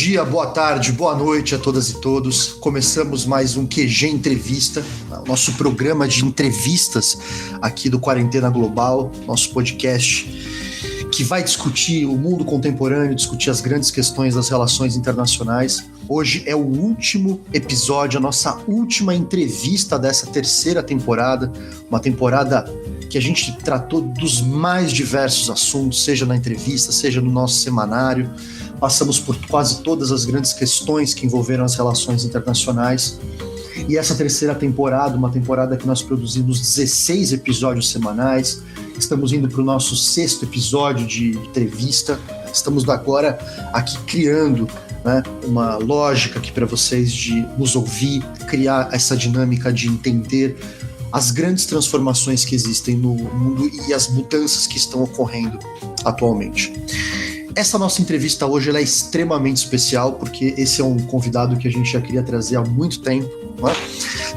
dia, boa tarde, boa noite a todas e todos. Começamos mais um QG Entrevista, o nosso programa de entrevistas aqui do Quarentena Global, nosso podcast que vai discutir o mundo contemporâneo, discutir as grandes questões das relações internacionais. Hoje é o último episódio, a nossa última entrevista dessa terceira temporada, uma temporada que a gente tratou dos mais diversos assuntos, seja na entrevista, seja no nosso semanário. Passamos por quase todas as grandes questões que envolveram as relações internacionais. E essa terceira temporada, uma temporada que nós produzimos 16 episódios semanais, estamos indo para o nosso 6º episódio de entrevista. Estamos agora aqui criando, né, uma lógica aqui para vocês de nos ouvir, criar essa dinâmica de entender as grandes transformações que existem no mundo e as mudanças que estão ocorrendo atualmente. Essa nossa entrevista hoje ela é extremamente especial, porque esse é um convidado que a gente já queria trazer há muito tempo, né?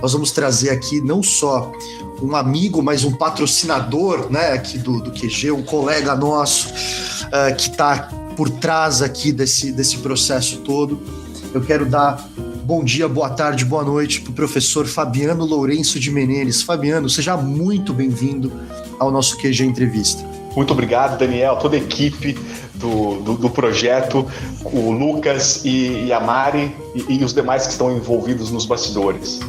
Nós vamos trazer aqui não só um amigo, mas um patrocinador, né, aqui do QG, um colega nosso que está por trás aqui desse processo todo. Eu quero dar bom dia, boa tarde, boa noite para o professor Fabiano Lourenço de Menezes. Fabiano, seja muito bem-vindo ao nosso QG Entrevista. Muito obrigado, Daniel, toda a equipe do projeto, o Lucas e a Mari e os demais que estão envolvidos nos bastidores.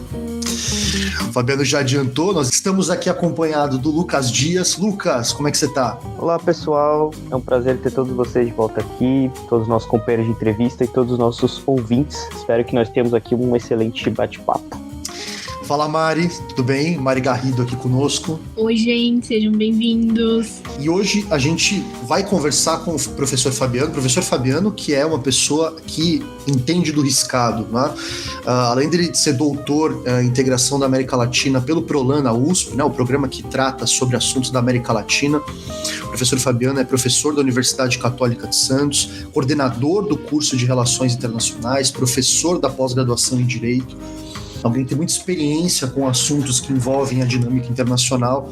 O Fabiano já adiantou, nós estamos aqui acompanhados do Lucas Dias. Lucas, como é que você está? Olá, pessoal, é um prazer ter todos vocês de volta aqui, todos os nossos companheiros de entrevista e todos os nossos ouvintes. Espero que nós tenhamos aqui um excelente bate-papo. Fala, Mari, tudo bem? Mari Garrido aqui conosco. Oi, gente, sejam bem-vindos. E hoje a gente vai conversar com o professor Fabiano. Professor Fabiano, que é uma pessoa que entende do riscado, né? Além dele ser doutor em integração da América Latina pelo PROLAN na USP, né? O programa que trata sobre assuntos da América Latina. O professor Fabiano é professor da Universidade Católica de Santos, coordenador do curso de Relações Internacionais, professor da pós-graduação em Direito. Alguém que tem muita experiência com assuntos que envolvem a dinâmica internacional.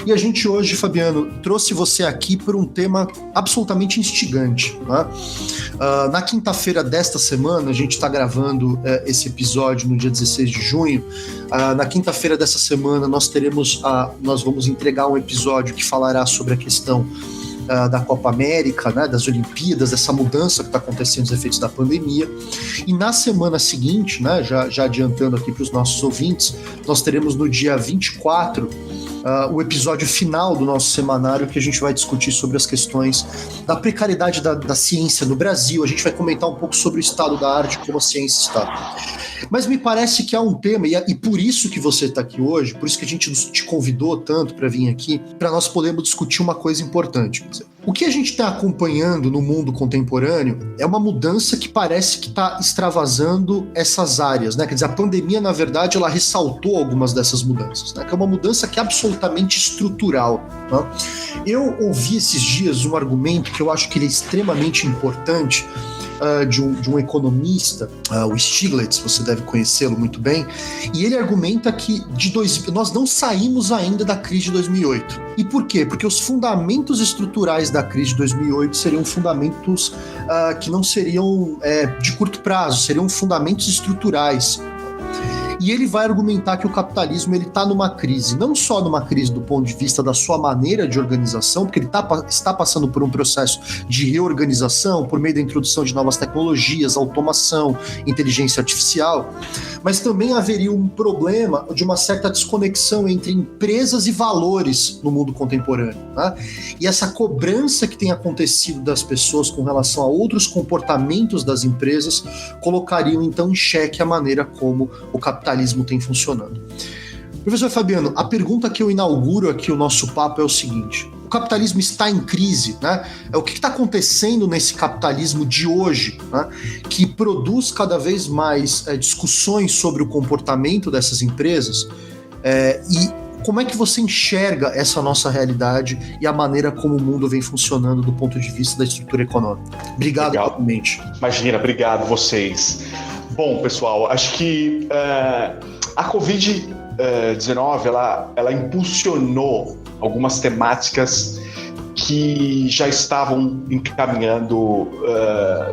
E a gente hoje, Fabiano, trouxe você aqui por um tema absolutamente instigante, né? Na quinta-feira desta semana, a gente está gravando esse episódio no dia 16 de junho. Na quinta-feira dessa semana, nós vamos entregar um episódio que falará sobre a questão da Copa América, né, das Olimpíadas, dessa mudança que está acontecendo, os efeitos da pandemia. E na semana seguinte, né, já adiantando aqui para os nossos ouvintes, nós teremos no dia 24 o episódio final do nosso semanário, que a gente vai discutir sobre as questões da precariedade da ciência no Brasil. A gente vai comentar um pouco sobre o estado da arte, como a ciência está. Mas me parece que há um tema, e por isso que você está aqui hoje, por isso que a gente te convidou tanto para vir aqui, para nós podermos discutir uma coisa importante. Quer dizer, o que a gente está acompanhando no mundo contemporâneo é uma mudança que parece que está extravasando essas áreas, né? Quer dizer, a pandemia, na verdade, ela ressaltou algumas dessas mudanças, né? Que é uma mudança que é absolutamente estrutural, né? Eu ouvi esses dias um argumento que eu acho que ele é extremamente importante, de um economista, o Stiglitz, você deve conhecê-lo muito bem, e ele argumenta que nós não saímos ainda da crise de 2008. E por quê? Porque os fundamentos estruturais da crise de 2008 seriam fundamentos que não seriam de curto prazo, seriam fundamentos estruturais. E ele vai argumentar que o capitalismo está numa crise, não só numa crise do ponto de vista da sua maneira de organização, porque ele está passando por um processo de reorganização por meio da introdução de novas tecnologias, automação, inteligência artificial, mas também haveria um problema de uma certa desconexão entre empresas e valores no mundo contemporâneo, né? E essa cobrança que tem acontecido das pessoas com relação a outros comportamentos das empresas colocariam então em xeque a maneira como o capitalismo tem funcionando. Professor Fabiano, a pergunta que eu inauguro aqui o nosso papo é o seguinte: o capitalismo está em crise, né? O que está acontecendo nesse capitalismo de hoje, né, que produz cada vez mais discussões sobre o comportamento dessas empresas, e como é que você enxerga essa nossa realidade e a maneira como o mundo vem funcionando do ponto de vista da estrutura econômica? Obrigado, novamente. Imagina, obrigado vocês. Bom, pessoal, acho que a Covid-19 ela impulsionou algumas temáticas que já estavam encaminhando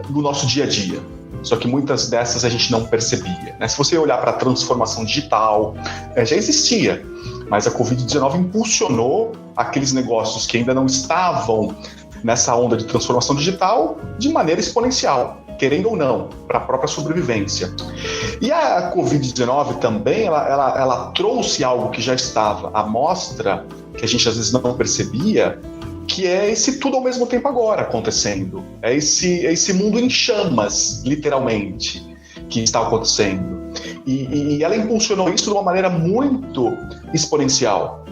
no nosso dia a dia. só que muitas dessas a gente não percebia, né? Se você olhar para a transformação digital, já existia, mas a Covid-19 impulsionou aqueles negócios que ainda não estavam nessa onda de transformação digital de maneira exponencial, querendo ou não, para a própria sobrevivência. E a Covid-19 também, ela trouxe algo que já estava à mostra, que a gente às vezes não percebia, que é esse tudo ao mesmo tempo agora acontecendo. É esse mundo em chamas, literalmente, que está acontecendo. E ela impulsionou isso de uma maneira muito exponencial.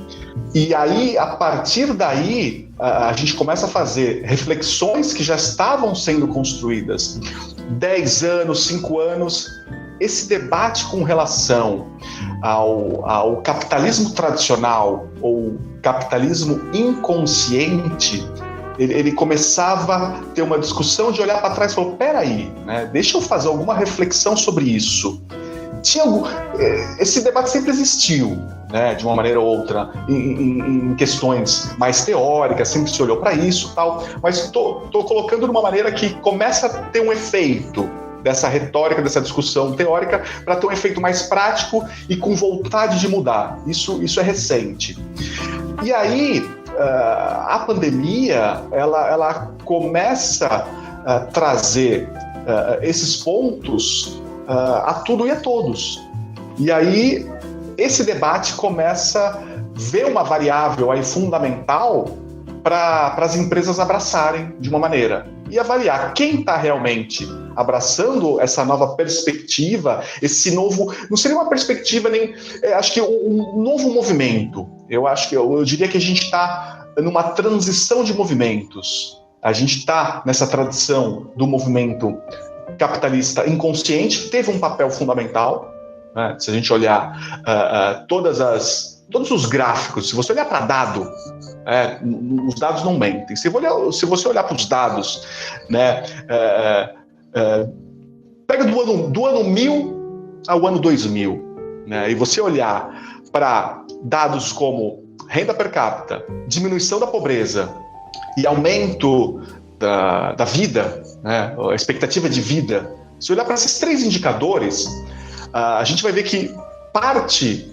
E aí, a partir daí, a gente começa a fazer reflexões que já estavam sendo construídas 10 anos, 5 anos. Esse debate com relação ao capitalismo tradicional ou capitalismo inconsciente, ele começava a ter uma discussão de olhar para trás e falar, peraí, né, deixa eu fazer alguma reflexão sobre isso. Esse debate sempre existiu, né, de uma maneira ou outra, em questões mais teóricas, sempre se olhou para isso e tal, mas estou colocando de uma maneira que começa a ter um efeito dessa retórica, dessa discussão teórica, para ter um efeito mais prático e com vontade de mudar. Isso é recente. E aí, a pandemia, ela começa a trazer esses pontos a tudo e a todos. E aí, esse debate começa a ver uma variável aí fundamental para as empresas abraçarem de uma maneira e avaliar quem está realmente abraçando essa nova perspectiva, esse novo, não seria uma perspectiva nem, acho que um novo movimento. Eu diria que a gente está numa transição de movimentos. A gente está nessa tradição do movimento capitalista inconsciente, que teve um papel fundamental, né? Se a gente olhar todos os gráficos, se você olhar para dado, os dados não mentem. Se você olhar para os dados, né, pega do ano 1000 ao ano 2000, né, e você olhar para dados como renda per capita, diminuição da pobreza e aumento da vida, né, a expectativa de vida, se olhar para esses 3 indicadores, a gente vai ver que parte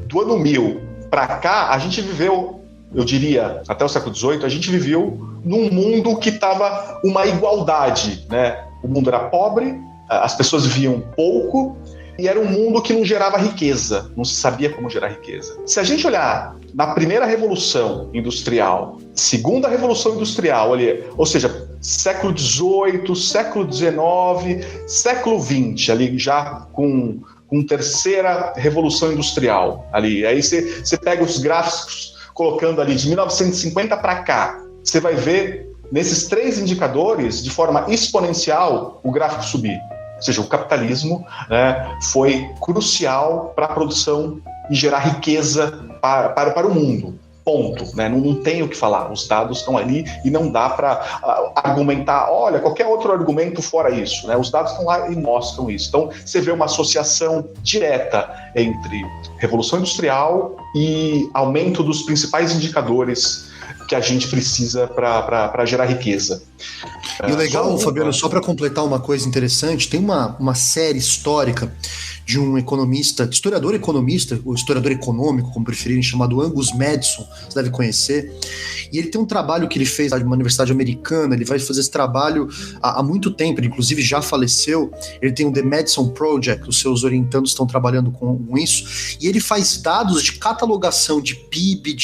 do ano 1000 para cá, a gente viveu, eu diria, até o século XVIII, a gente viveu num mundo que estava uma igualdade, né? O mundo era pobre, as pessoas viviam pouco, e era um mundo que não gerava riqueza, não se sabia como gerar riqueza. Se a gente olhar na primeira revolução industrial, segunda revolução industrial, ali, ou seja, século XVIII, século XIX, século XX, ali já com terceira revolução industrial, ali. Aí você pega os gráficos colocando ali de 1950 para cá, você vai ver nesses 3 indicadores, de forma exponencial, o gráfico subir. Ou seja, o capitalismo, né, foi crucial para a produção e gerar riqueza para o mundo. Ponto. Né? Não tem o que falar. Os dados estão ali e não dá para argumentar, olha, qualquer outro argumento fora isso. Né? Os dados estão lá e mostram isso. Então, você vê uma associação direta entre Revolução Industrial e aumento dos principais indicadores que a gente precisa para gerar riqueza. E o legal, Fabiano, só para completar uma coisa interessante, tem uma série histórica de um economista, historiador economista, ou historiador econômico, como preferirem, chamado Angus Maddison, você deve conhecer, e ele tem um trabalho que ele fez numa universidade americana, ele vai fazer esse trabalho há muito tempo, ele inclusive já faleceu, ele tem o The Maddison Project, os seus orientandos estão trabalhando com isso, e ele faz dados de catalogação de PIB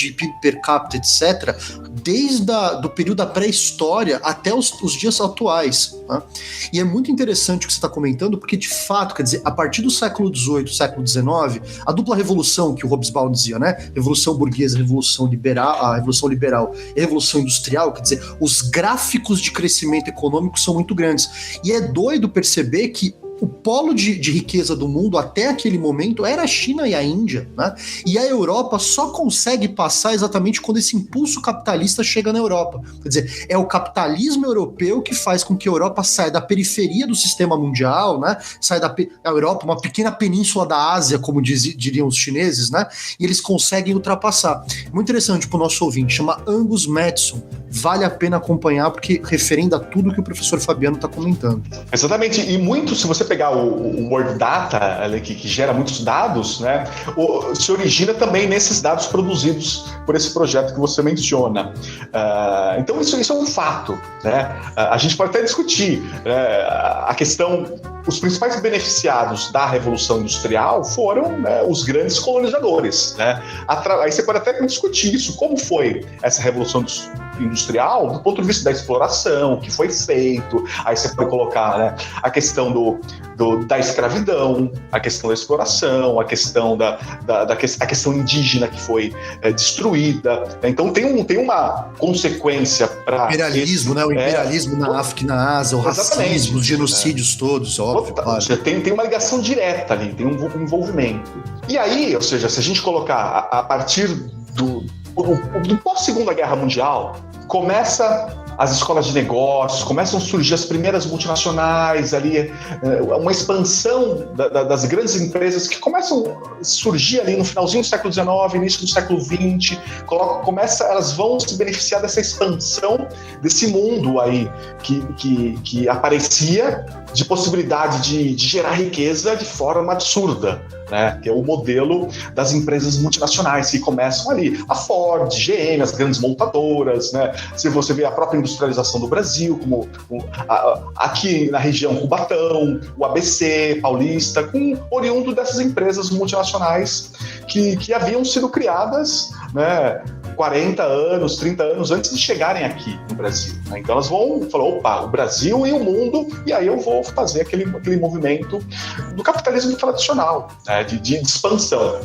per capita, etc., desde o período da pré-história até os dias atuais. Né? E é muito interessante o que você está comentando, porque de fato, quer dizer, a partir do século XVIII, século XIX, a dupla revolução que o Hobsbawm dizia, né? Revolução burguesa, revolução liberal, a revolução liberal e a revolução industrial, quer dizer, os gráficos de crescimento econômico são muito grandes. E é doido perceber que o polo de riqueza do mundo até aquele momento era a China e a Índia, né? E a Europa só consegue passar exatamente quando esse impulso capitalista chega na Europa. Quer dizer, é o capitalismo europeu que faz com que a Europa saia da periferia do sistema mundial, né? Sai da Europa, uma pequena península da Ásia, como diriam os chineses, né? E eles conseguem ultrapassar. Muito interessante para o nosso ouvinte, chama Angus Maddison. vale a pena acompanhar, porque referenda tudo que o professor Fabiano está comentando. Exatamente, e muito, se você pegar o World Data, que gera muitos dados, né, se origina também nesses dados produzidos por esse projeto que você menciona. Então isso é um fato, né? A gente pode até discutir a questão. Os principais beneficiados da Revolução Industrial foram, né, os grandes colonizadores, né? Aí você pode até discutir isso, como foi essa Revolução Industrial do ponto de vista da exploração, que foi feito. Aí você pode colocar, né, a questão da escravidão, a questão da exploração, a questão a questão indígena que foi destruída. Então tem uma consequência para imperialismo, né? O imperialismo na África e na Ásia, o racismo, os genocídios todos, óbvio. Claro. Tem uma ligação direta ali, tem um envolvimento. E aí, ou seja, se a gente colocar a partir do pós-Segunda Guerra Mundial, começa as escolas de negócios, começam a surgir as primeiras multinacionais ali, uma expansão das grandes empresas que começam a surgir ali no finalzinho do século XIX, início do século XX, elas vão se beneficiar dessa expansão desse mundo aí que aparecia de possibilidade de gerar riqueza de forma absurda, né? Que é o modelo das empresas multinacionais que começam ali, a Ford, GM, as grandes montadoras, né? Se você vê a própria industrialização do Brasil, como aqui na região Cubatão, o ABC, Paulista, oriundo dessas empresas multinacionais que haviam sido criadas, né, 40 anos, 30 anos antes de chegarem aqui no Brasil. Né? Então elas vão falar, opa, o Brasil e o mundo, e aí eu vou fazer aquele movimento do capitalismo tradicional, né, de expansão.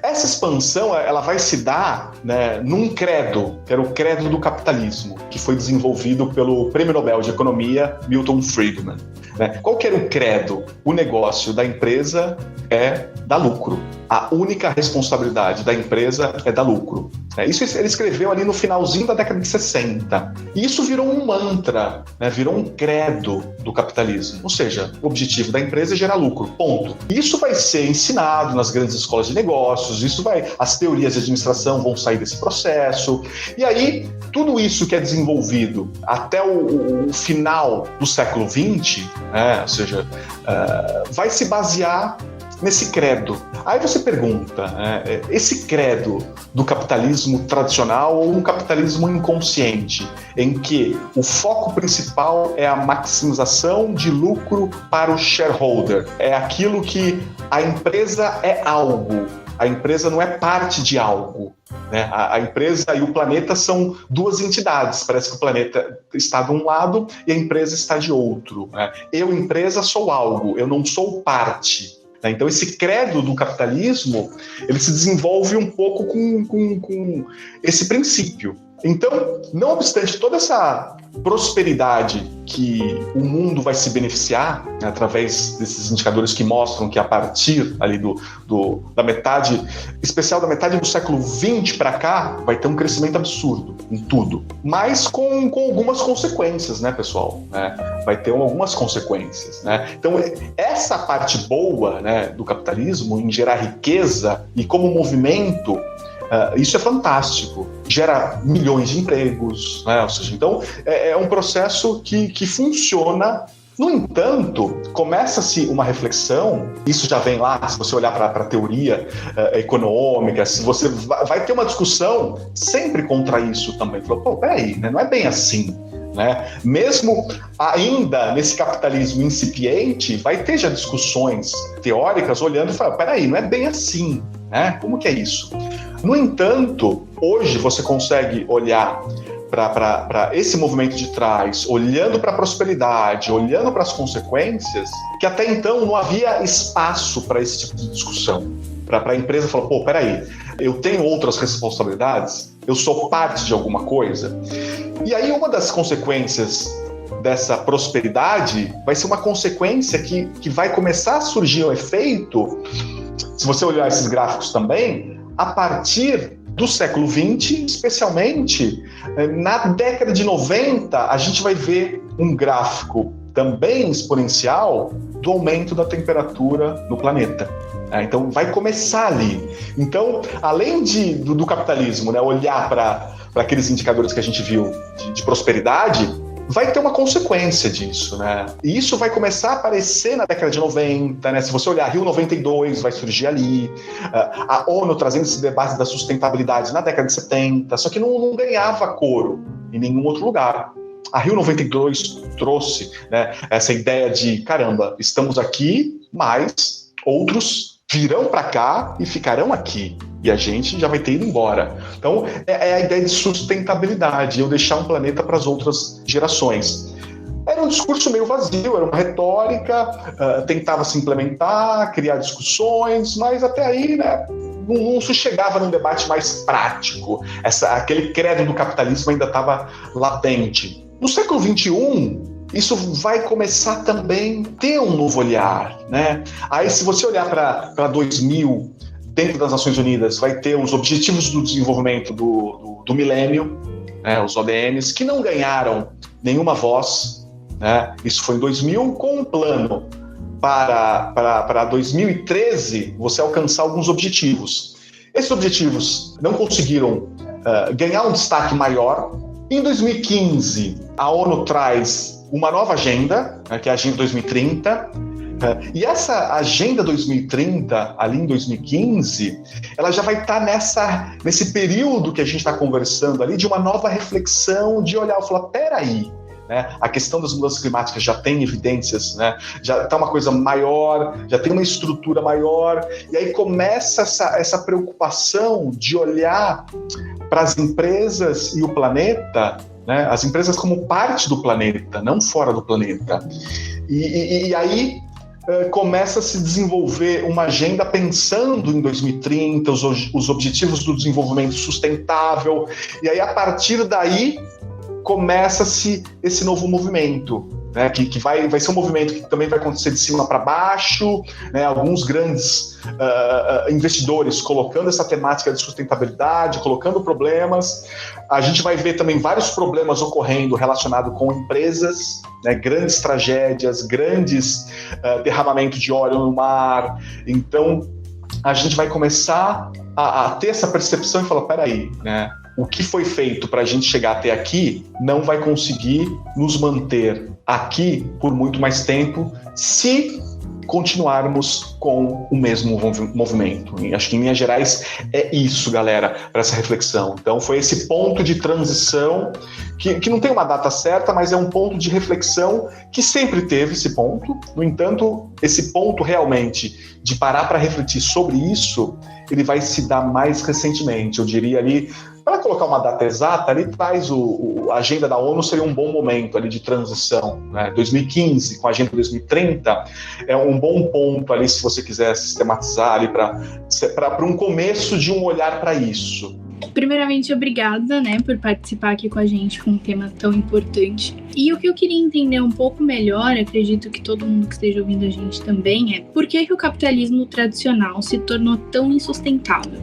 Essa expansão, ela vai se dar, né, num credo, que era o credo do capitalismo, que foi desenvolvido pelo Prêmio Nobel de Economia, Milton Friedman. Né? Qual que era o credo? O negócio da empresa é dar lucro. A única responsabilidade da empresa é dar lucro. Isso ele escreveu ali no finalzinho da década de 60. E isso virou um mantra, né? Virou um credo do capitalismo. Ou seja, o objetivo da empresa é gerar lucro, ponto. Isso vai ser ensinado nas grandes escolas de negócios, as teorias de administração vão sair desse processo. E aí, tudo isso que é desenvolvido até o final do século XX, né? Ou seja, vai se basear nesse credo. Aí você pergunta, esse credo do capitalismo tradicional ou um capitalismo inconsciente, em que o foco principal é a maximização de lucro para o shareholder, é aquilo que a empresa é algo, a empresa não é parte de algo. Né? A empresa e o planeta são duas entidades. Parece que o planeta está de um lado e a empresa está de outro. Né? Eu, empresa, sou algo, eu não sou parte. Então esse credo do capitalismo, ele se desenvolve um pouco com esse princípio. Então, não obstante toda essa prosperidade que o mundo vai se beneficiar, né, através desses indicadores que mostram que a partir ali da metade, especial da metade do século XX para cá, vai ter um crescimento absurdo em tudo, mas com algumas consequências, né, pessoal? Vai ter algumas consequências, né? Então, essa parte boa, né, do capitalismo em gerar riqueza e como movimento, isso é fantástico, gera milhões de empregos, né? Ou seja, então é um processo que funciona. No entanto, começa-se uma reflexão, isso já vem lá, se você olhar para a teoria econômica, se você vai ter uma discussão sempre contra isso também. Falou, pô, peraí, né? Não é bem assim. Né? Mesmo ainda nesse capitalismo incipiente, vai ter já discussões teóricas olhando e falando, peraí, não é bem assim, né? Como que é isso? No entanto, hoje você consegue olhar para esse movimento de trás, olhando para a prosperidade, olhando para as consequências, que até então não havia espaço para esse tipo de discussão. Para a empresa falar, pô, peraí, eu tenho outras responsabilidades, eu sou parte de alguma coisa. E aí uma das consequências dessa prosperidade vai ser uma consequência que vai começar a surgir um efeito, se você olhar esses gráficos também, a partir do século XX, especialmente na década de 90, a gente vai ver um gráfico também exponencial do aumento da temperatura no planeta. Então vai começar ali. Então, além do capitalismo, né, olhar para aqueles indicadores que a gente viu de prosperidade, vai ter uma consequência disso, né? E isso vai começar a aparecer na década de 90, né? Se você olhar Rio 92, vai surgir ali. A ONU trazendo esse debate da sustentabilidade na década de 70, só que não ganhava coro em nenhum outro lugar. A Rio 92 trouxe, né, essa ideia de, caramba, estamos aqui, mas outros virão para cá e ficarão aqui. E a gente já vai ter ido embora. Então, é a ideia de sustentabilidade, eu deixar um planeta para as outras gerações. Era um discurso meio vazio, era uma retórica, tentava se implementar, criar discussões, mas até aí, né, não se chegava num debate mais prático. Aquele credo do capitalismo ainda estava latente. No século XXI, isso vai começar também a ter um novo olhar, né? Aí, se você olhar para 2000, dentro das Nações Unidas, vai ter os Objetivos do Desenvolvimento do Milênio, né, os ODMs, que não ganharam nenhuma voz, né? Isso foi em 2000, com um plano para 2013 você alcançar alguns objetivos. Esses objetivos não conseguiram ganhar um destaque maior. Em 2015, a ONU traz uma nova agenda, né, que é a Agenda 2030, e essa Agenda 2030, ali em 2015, ela já vai estar nesse período que a gente está conversando ali, de uma nova reflexão, de olhar e falar, peraí, né, a questão das mudanças climáticas já tem evidências, né, já está uma coisa maior, já tem uma estrutura maior, e aí começa essa preocupação de olhar para as empresas e o planeta, né, as empresas como parte do planeta, não fora do planeta. E aí começa a se desenvolver uma agenda pensando em 2030, os objetivos do desenvolvimento sustentável, e aí a partir daí começa-se esse novo movimento, né, que vai ser um movimento que também vai acontecer de cima para baixo, né, alguns grandes investidores colocando essa temática de sustentabilidade, colocando problemas. A gente vai ver também vários problemas ocorrendo relacionados com empresas, né, grandes tragédias, grandes derramamentos de óleo no mar. Então, a gente vai começar a ter essa percepção e falar, peraí, né, o que foi feito para a gente chegar até aqui não vai conseguir nos manter aqui por muito mais tempo se continuarmos com o mesmo movimento. E acho que em linhas gerais é isso, galera, para essa reflexão. Então foi esse ponto de transição que não tem uma data certa, mas é um ponto de reflexão que sempre teve esse ponto. No entanto, esse ponto realmente de parar para refletir sobre isso, ele vai se dar mais recentemente. Eu diria ali, para colocar uma data exata, ali traz a agenda da ONU, seria um bom momento ali de transição, né? 2015 com a agenda 2030 é um bom ponto ali, se você quiser sistematizar ali para um começo de um olhar para isso. Primeiramente, obrigada, né, por participar aqui com a gente com um tema tão importante. E o que eu queria entender um pouco melhor, acredito que todo mundo que esteja ouvindo a gente também, é por que o capitalismo tradicional se tornou tão insustentável?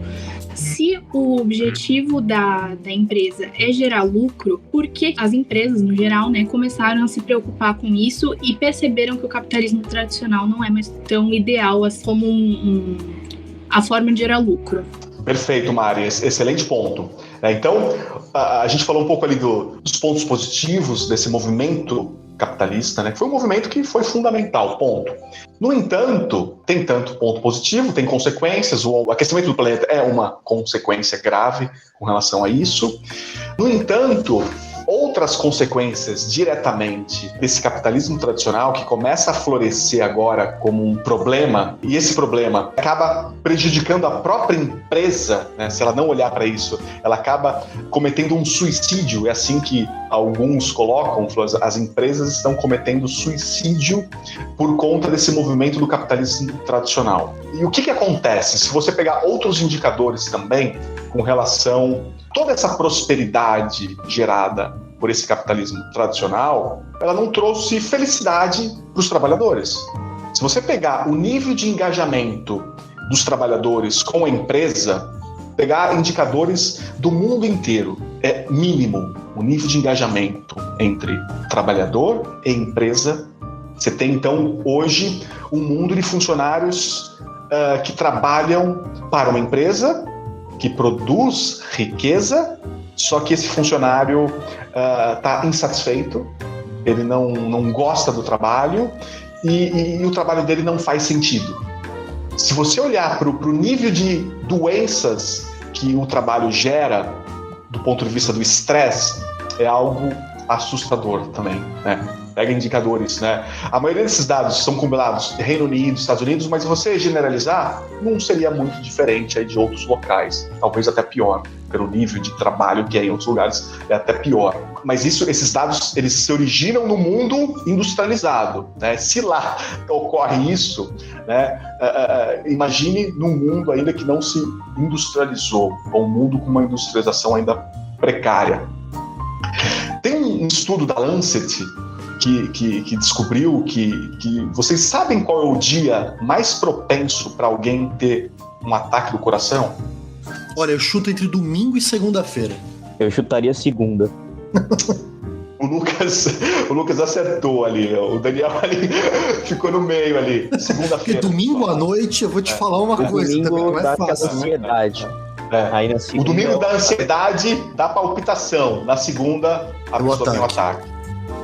Se o objetivo da empresa é gerar lucro, por que as empresas, no geral, né, começaram a se preocupar com isso e perceberam que o capitalismo tradicional não é mais tão ideal assim, como a forma de gerar lucro? Perfeito, Mari, excelente ponto. Então, a gente falou um pouco ali dos pontos positivos desse movimento capitalista, né? Foi um movimento que foi fundamental, ponto. No entanto, tem tanto ponto positivo, tem consequências, o aquecimento do planeta é uma consequência grave com relação a isso. No entanto, outras consequências diretamente desse capitalismo tradicional que começa a florescer agora como um problema, e esse problema acaba prejudicando a própria empresa, né? Se ela não olhar para isso, ela acaba cometendo um suicídio. É assim que alguns colocam, as empresas estão cometendo suicídio por conta desse movimento do capitalismo tradicional. E o que acontece? Se você pegar outros indicadores também com relação a toda essa prosperidade gerada por esse capitalismo tradicional, ela não trouxe felicidade para os trabalhadores. Se você pegar o nível de engajamento dos trabalhadores com a empresa, pegar indicadores do mundo inteiro, é mínimo o nível de engajamento entre trabalhador e empresa. Você tem, então, hoje, um mundo de funcionários que trabalham para uma empresa que produz riqueza, só que esse funcionário está insatisfeito, ele não gosta do trabalho e o trabalho dele não faz sentido. Se você olhar para o nível de doenças que o trabalho gera, do ponto de vista do estresse, é algo assustador também, né? Pega indicadores, né? A maioria desses dados são compilados Reino Unido, Estados Unidos, mas se você generalizar, não seria muito diferente aí de outros locais, talvez até pior, pelo nível de trabalho que é em outros lugares, é até pior. Mas esses dados, eles se originam no mundo industrializado, né? Se lá ocorre isso, né? Imagine num mundo ainda que não se industrializou, ou um mundo com uma industrialização ainda precária. Tem um estudo da Lancet que descobriu que vocês sabem qual é o dia mais propenso para alguém ter um ataque do coração? Olha, eu chuto entre domingo e segunda-feira. Eu chutaria segunda. O Lucas acertou ali, o Daniel ali ficou no meio ali, segunda-feira. Porque domingo à noite, eu vou te falar uma coisa também, não é fácil. Ansiedade. Aí na segunda, o domingo da ansiedade, da palpitação. Na segunda, a pessoa tem um ataque.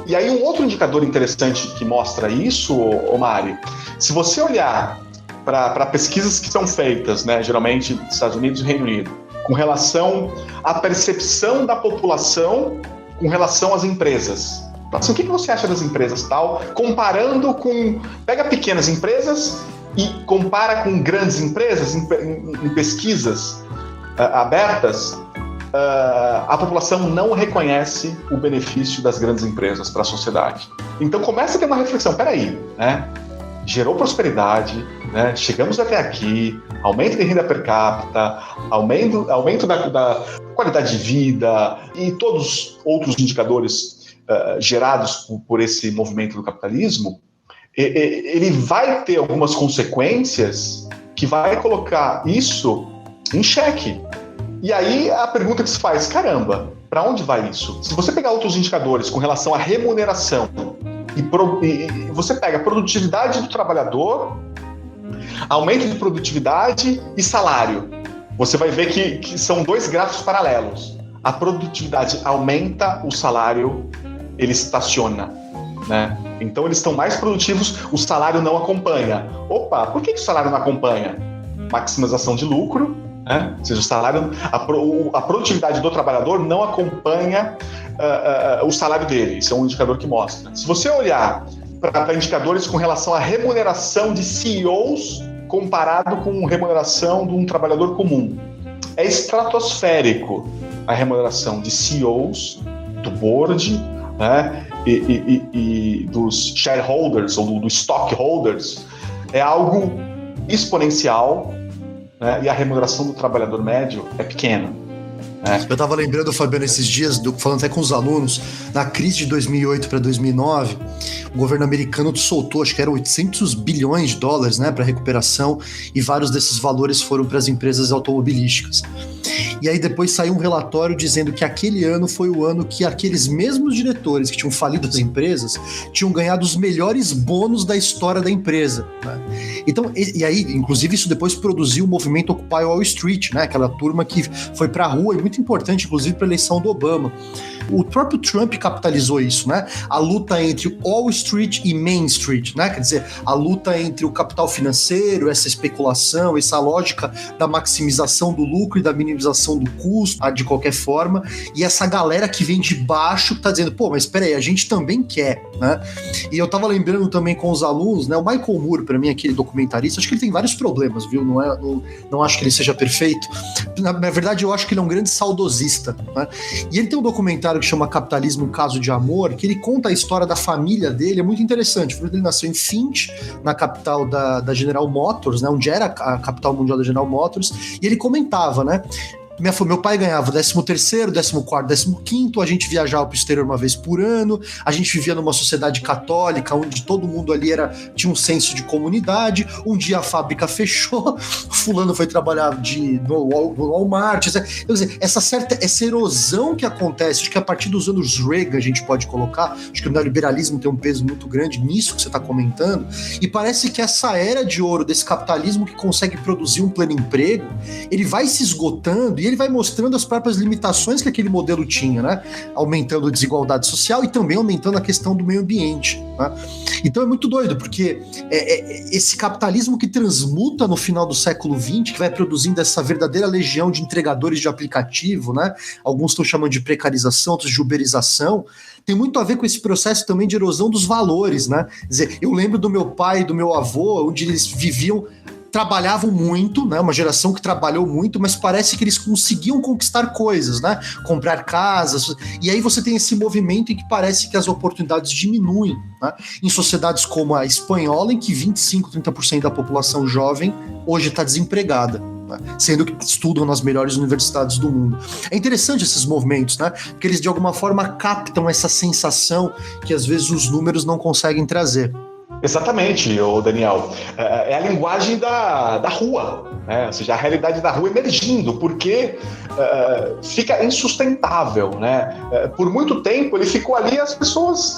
E aí um outro indicador interessante que mostra isso, Mari, se você olhar para pesquisas que são feitas, né, geralmente nos Estados Unidos e Reino Unido, com relação à percepção da população com relação às empresas. Assim, o que você acha das empresas tal? Comparando com... Pega pequenas empresas e compara com grandes empresas em pesquisas abertas, a população não reconhece o benefício das grandes empresas para a sociedade. Então começa a ter uma reflexão, peraí, né? Gerou prosperidade, né? Chegamos até aqui, aumento de renda per capita, aumento da qualidade de vida e todos os outros indicadores gerados por esse movimento do capitalismo, ele vai ter algumas consequências que vai colocar isso em xeque. E aí a pergunta que se faz, caramba, para onde vai isso? Se você pegar outros indicadores com relação à remuneração e você pega a produtividade do trabalhador, aumento de produtividade e salário, você vai ver que são dois gráficos paralelos. A produtividade aumenta, o salário ele estaciona, né? Então eles estão mais produtivos, o salário não acompanha. Opa, por que o salário não acompanha? Maximização de lucro, né? Ou seja, o salário, a produtividade do trabalhador não acompanha o salário dele. Isso é um indicador que mostra. Se você olhar para indicadores com relação à remuneração de CEOs comparado com a remuneração de um trabalhador comum, é estratosférico a remuneração de CEOs, do board, né, e dos shareholders ou dos stockholders. É algo exponencial, né, e a remuneração do trabalhador médio é pequena. Eu estava lembrando, Fabiano, esses dias, falando até com os alunos, na crise de 2008 para 2009, o governo americano soltou, acho que eram 800 bilhões de dólares, né, para recuperação, e vários desses valores foram para as empresas automobilísticas. E aí depois saiu um relatório dizendo que aquele ano foi o ano que aqueles mesmos diretores que tinham falido as empresas tinham ganhado os melhores bônus da história da empresa, né? Então, e aí, inclusive, isso depois produziu o movimento Occupy Wall Street, né? Aquela turma que foi pra rua, e muito importante, inclusive, para a eleição do Obama. O próprio Trump capitalizou isso, né? A luta entre Wall Street e Main Street, né? Quer dizer, a luta entre o capital financeiro, essa especulação, essa lógica da maximização do lucro e da minimização do custo, de qualquer forma, e essa galera que vem de baixo que tá dizendo, pô, mas peraí, a gente também quer, né? E eu tava lembrando também com os alunos, né? O Michael Moore, pra mim, aquele documentarista, acho que ele tem vários problemas, viu? Não acho que ele seja perfeito. Na verdade, eu acho que ele é um grande saudosista, né? E ele tem um documentário que chama Capitalismo, um Caso de Amor, que ele conta a história da família dele, é muito interessante. Ele nasceu em Finch, na capital da General Motors, né, onde era a capital mundial da General Motors, e ele comentava, né, Meu pai ganhava 13º, 14º, 15º, a gente viajava pro exterior uma vez por ano, a gente vivia numa sociedade católica, onde todo mundo ali tinha um senso de comunidade. Um dia a fábrica fechou, fulano foi trabalhar no Walmart. Quer dizer, essa erosão que acontece, acho que a partir dos anos Reagan a gente pode colocar, acho que o neoliberalismo tem um peso muito grande nisso que você está comentando, e parece que essa era de ouro desse capitalismo que consegue produzir um pleno emprego, ele vai se esgotando e ele vai mostrando as próprias limitações que aquele modelo tinha, né? Aumentando a desigualdade social e também aumentando a questão do meio ambiente, né? Então é muito doido, porque esse capitalismo que transmuta no final do século XX, que vai produzindo essa verdadeira legião de entregadores de aplicativo, né? Alguns estão chamando de precarização, outros de uberização, tem muito a ver com esse processo também de erosão dos valores, né? Quer dizer, eu lembro do meu pai e do meu avô, onde eles trabalhavam muito, né? Uma geração que trabalhou muito, mas parece que eles conseguiam conquistar coisas, né? Comprar casas, e aí você tem esse movimento em que parece que as oportunidades diminuem, né? Em sociedades como a espanhola, em que 25%, 30% da população jovem hoje está desempregada, né? Sendo que estudam nas melhores universidades do mundo. É interessante esses movimentos, né? Porque eles de alguma forma captam essa sensação que às vezes os números não conseguem trazer. Exatamente, Daniel. É a linguagem da rua, né? Ou seja, a realidade da rua emergindo, porque fica insustentável, né? Por muito tempo ele ficou ali e as pessoas,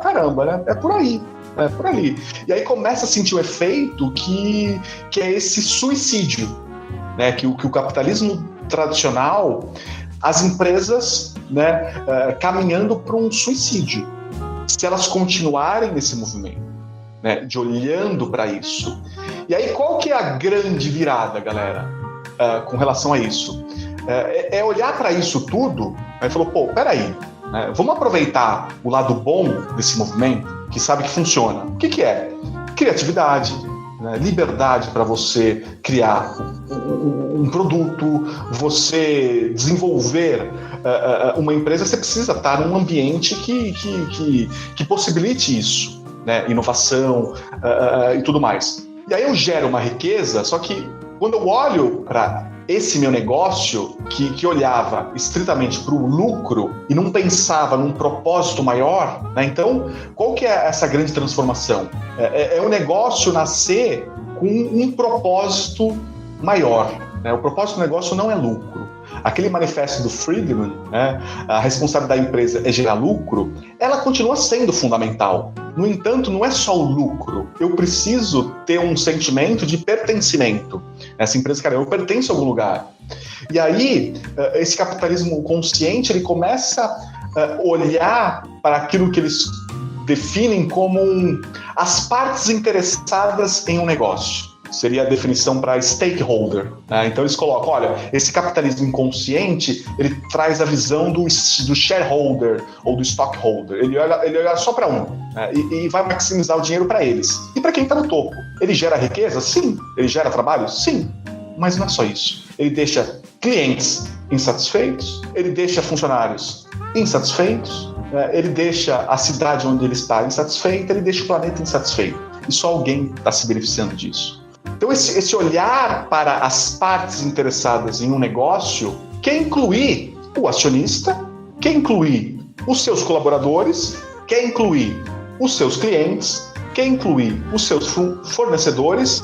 caramba, né? É por aí. É por ali. E aí começa a sentir o efeito que é esse suicídio, né? Que o capitalismo tradicional, as empresas, né, caminhando para um suicídio, se elas continuarem nesse movimento, né, de olhando para isso. E aí qual que é a grande virada, galera, com relação a isso? É olhar para isso tudo e falar, pô, peraí, né, vamos aproveitar o lado bom desse movimento, que sabe que funciona. O que é? Criatividade, né, liberdade para você criar um produto, você desenvolver uma empresa, você precisa estar num ambiente que possibilite isso, né? Inovação e tudo mais. E aí eu gero uma riqueza, só que quando eu olho para esse meu negócio, que olhava estritamente para o lucro e não pensava num propósito maior, né? Então, qual que é essa grande transformação? É o negócio nascer com um propósito maior, né? O propósito do negócio não é lucro. Aquele manifesto do Friedman, né, a responsabilidade da empresa é gerar lucro, ela continua sendo fundamental. No entanto, não é só o lucro. Eu preciso ter um sentimento de pertencimento. Essa empresa, cara, eu pertenço a algum lugar. E aí, esse capitalismo consciente, ele começa a olhar para aquilo que eles definem como as partes interessadas em um negócio. Seria a definição para stakeholder, né? Então eles colocam, olha, esse capitalismo inconsciente, ele traz a visão do shareholder ou do stockholder. Ele olha só para um, né? e vai maximizar o dinheiro para eles. E para quem está no topo? Ele gera riqueza? Sim. Ele gera trabalho? Sim. Mas não é só isso. Ele deixa clientes insatisfeitos, ele deixa funcionários insatisfeitos, né? Ele deixa a cidade onde ele está insatisfeita, ele deixa o planeta insatisfeito. E só alguém está se beneficiando disso. Então, esse olhar para as partes interessadas em um negócio quer incluir o acionista, quer incluir os seus colaboradores, quer incluir os seus clientes, quer incluir os seus fornecedores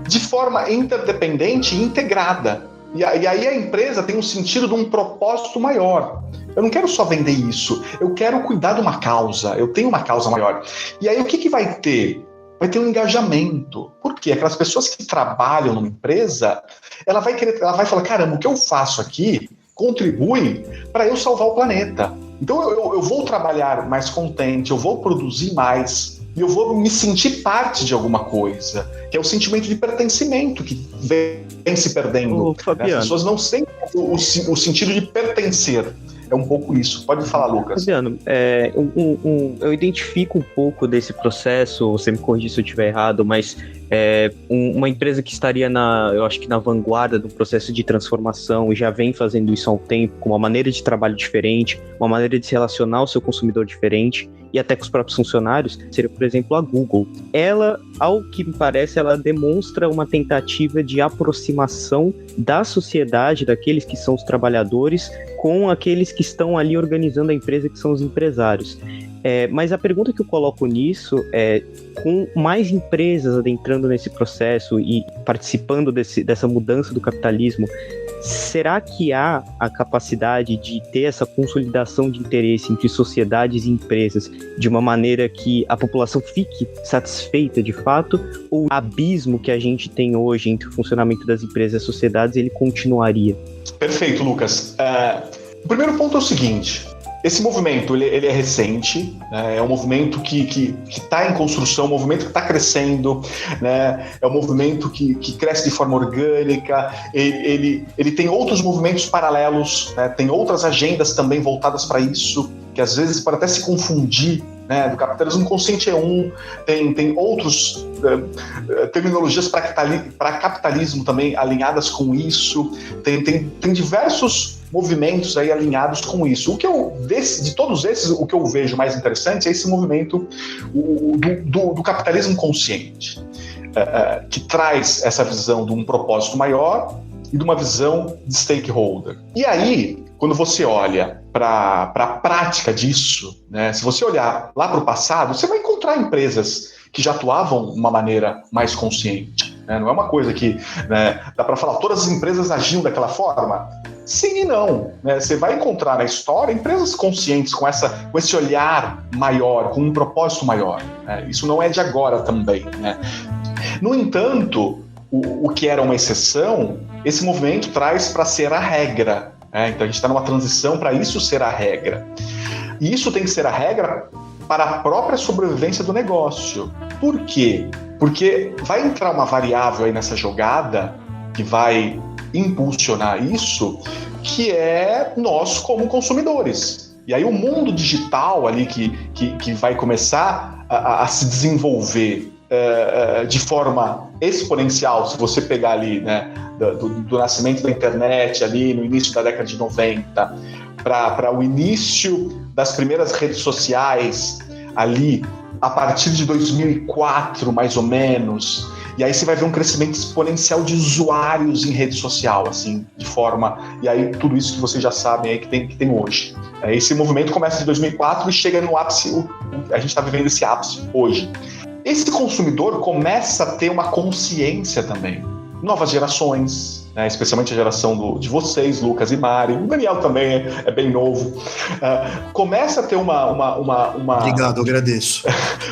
de forma interdependente e integrada. E aí a empresa tem um sentido de um propósito maior. Eu não quero só vender isso, eu quero cuidar de uma causa, eu tenho uma causa maior. E aí o que vai ter? Vai ter um engajamento. Por quê? Aquelas pessoas que trabalham numa empresa, ela vai falar, caramba, o que eu faço aqui contribui para eu salvar o planeta. Então eu vou trabalhar mais contente, eu vou produzir mais, e eu vou me sentir parte de alguma coisa, que é o sentimento de pertencimento que vem se perdendo. As pessoas não sentem o sentido de pertencer. É um pouco isso. Pode falar, Lucas. Fabiano, eu identifico um pouco desse processo, você me corrige se eu estiver errado, mas uma empresa que estaria eu acho que na vanguarda do processo de transformação e já vem fazendo isso há um tempo, com uma maneira de trabalho diferente, uma maneira de se relacionar ao seu consumidor diferente, e até com os próprios funcionários, seria, por exemplo, a Google. Ela, ao que me parece, ela demonstra uma tentativa de aproximação da sociedade, daqueles que são os trabalhadores, com aqueles que estão ali organizando a empresa, que são os empresários. Mas a pergunta que eu coloco nisso é, com mais empresas adentrando nesse processo e participando dessa mudança do capitalismo, será que há a capacidade de ter essa consolidação de interesse entre sociedades e empresas de uma maneira que a população fique satisfeita de fato? Ou o abismo que a gente tem hoje entre o funcionamento das empresas e das sociedades, ele continuaria? Perfeito, Lucas. O primeiro ponto é o seguinte: esse movimento ele é recente, né? É um movimento que está em construção, um movimento que está crescendo, né? É um movimento que cresce de forma orgânica, ele tem outros movimentos paralelos, né? Tem outras agendas também voltadas para isso, que às vezes pode até se confundir, né? Do capitalismo consciente é tem outros terminologias para capitalismo também alinhadas com isso, tem diversos movimentos aí alinhados com isso. De todos esses, o que eu vejo mais interessante é esse movimento do capitalismo consciente, que traz essa visão de um propósito maior e de uma visão de stakeholder. E aí, quando você olha para a prática disso, né, se você olhar lá para o passado, você vai encontrar empresas que já atuavam de uma maneira mais consciente. Né? Não é uma coisa que, né, dá para falar, todas as empresas agiam daquela forma? Sim e não. Né? Você vai encontrar na história empresas conscientes com esse olhar maior, com um propósito maior. Né? Isso não é de agora também. Né? No entanto, o que era uma exceção, esse movimento traz para ser a regra. Então a gente está numa transição para isso ser a regra. E isso tem que ser a regra para a própria sobrevivência do negócio. Por quê? Porque vai entrar uma variável aí nessa jogada que vai impulsionar isso, que é nós como consumidores. E aí o mundo digital ali que vai começar a se desenvolver de forma exponencial, se você pegar ali, né, do nascimento da internet ali no início da década de 90 para o início das primeiras redes sociais ali a partir de 2004 mais ou menos, e aí você vai ver um crescimento exponencial de usuários em rede social, assim, de forma, e aí tudo isso que vocês já sabem aí que tem hoje. Esse movimento começa em 2004 e chega no ápice, a gente está vivendo esse ápice hoje. Esse consumidor começa a ter uma consciência também. Novas gerações, né, especialmente a geração de vocês, Lucas e Mari, o Daniel também é bem novo, começa a ter uma Obrigado, eu agradeço.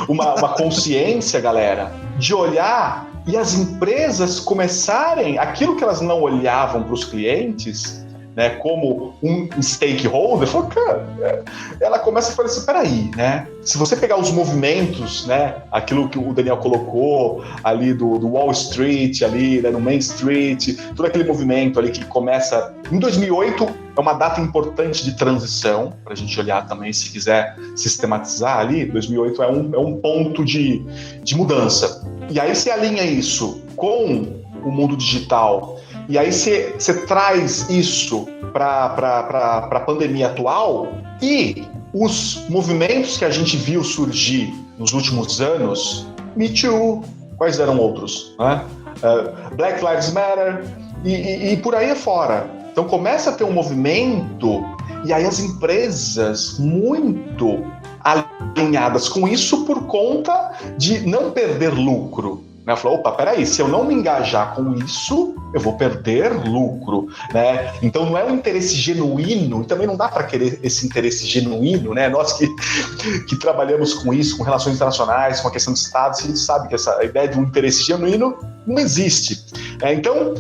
uma consciência, galera, de olhar e as empresas começarem aquilo que elas não olhavam para os clientes, né, como um stakeholder, ela começa a falar assim, peraí, né? Se você pegar os movimentos, né, aquilo que o Daniel colocou ali do Wall Street, ali, né, no Main Street, todo aquele movimento ali que começa em 2008, é uma data importante de transição, para a gente olhar também, se quiser sistematizar ali, 2008 é um ponto de mudança. E aí você alinha isso com o mundo digital, e aí você traz isso para a pandemia atual, e os movimentos que a gente viu surgir nos últimos anos, Me Too, quais eram outros? Né? Black Lives Matter, e por aí afora. Então começa a ter um movimento, e aí as empresas muito alinhadas com isso por conta de não perder lucro. Ela falou, opa, peraí, se eu não me engajar com isso, eu vou perder lucro, né? Então não é um interesse genuíno, e também não dá para querer esse interesse genuíno, né? Nós que trabalhamos com isso, com relações internacionais, com a questão de Estados, a gente sabe que essa ideia de um interesse genuíno não existe. Então,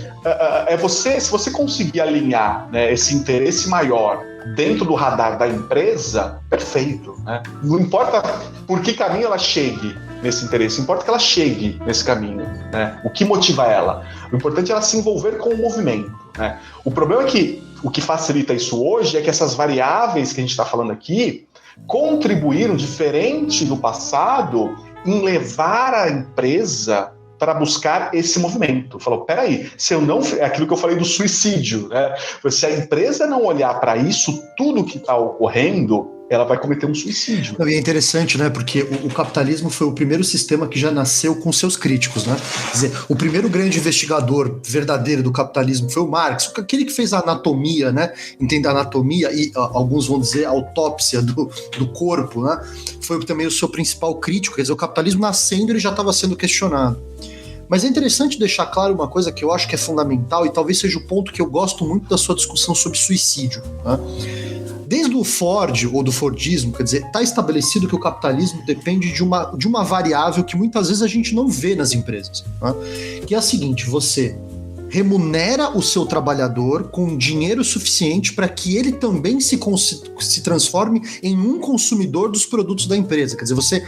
se você conseguir alinhar, né, esse interesse maior dentro do radar da empresa, perfeito, né? Não importa por que caminho ela chegue nesse interesse, importa que ela chegue nesse caminho, né? O que motiva ela? O importante é ela se envolver com o movimento, né? O problema é que o que facilita isso hoje é que essas variáveis que a gente está falando aqui contribuíram, diferente do passado, em levar a empresa para buscar esse movimento. Falou, peraí, se eu não... É aquilo que eu falei do suicídio, né? Se a empresa não olhar para isso, tudo que está ocorrendo, ela vai cometer um suicídio. E é interessante, né? Porque o capitalismo foi o primeiro sistema que já nasceu com seus críticos, né? Quer dizer, o primeiro grande investigador verdadeiro do capitalismo foi o Marx, aquele que fez a anatomia, né? Entende a anatomia e alguns vão dizer a autópsia do corpo, né? Foi também o seu principal crítico. Quer dizer, o capitalismo nascendo ele já estava sendo questionado. Mas é interessante deixar claro uma coisa que eu acho que é fundamental e talvez seja o ponto que eu gosto muito da sua discussão sobre suicídio, né? Desde o Ford, ou do Fordismo, quer dizer, está estabelecido que o capitalismo depende de uma variável que muitas vezes a gente não vê nas empresas, né? Que é a seguinte: você remunera o seu trabalhador com dinheiro suficiente para que ele também se transforme em um consumidor dos produtos da empresa. Quer dizer, você...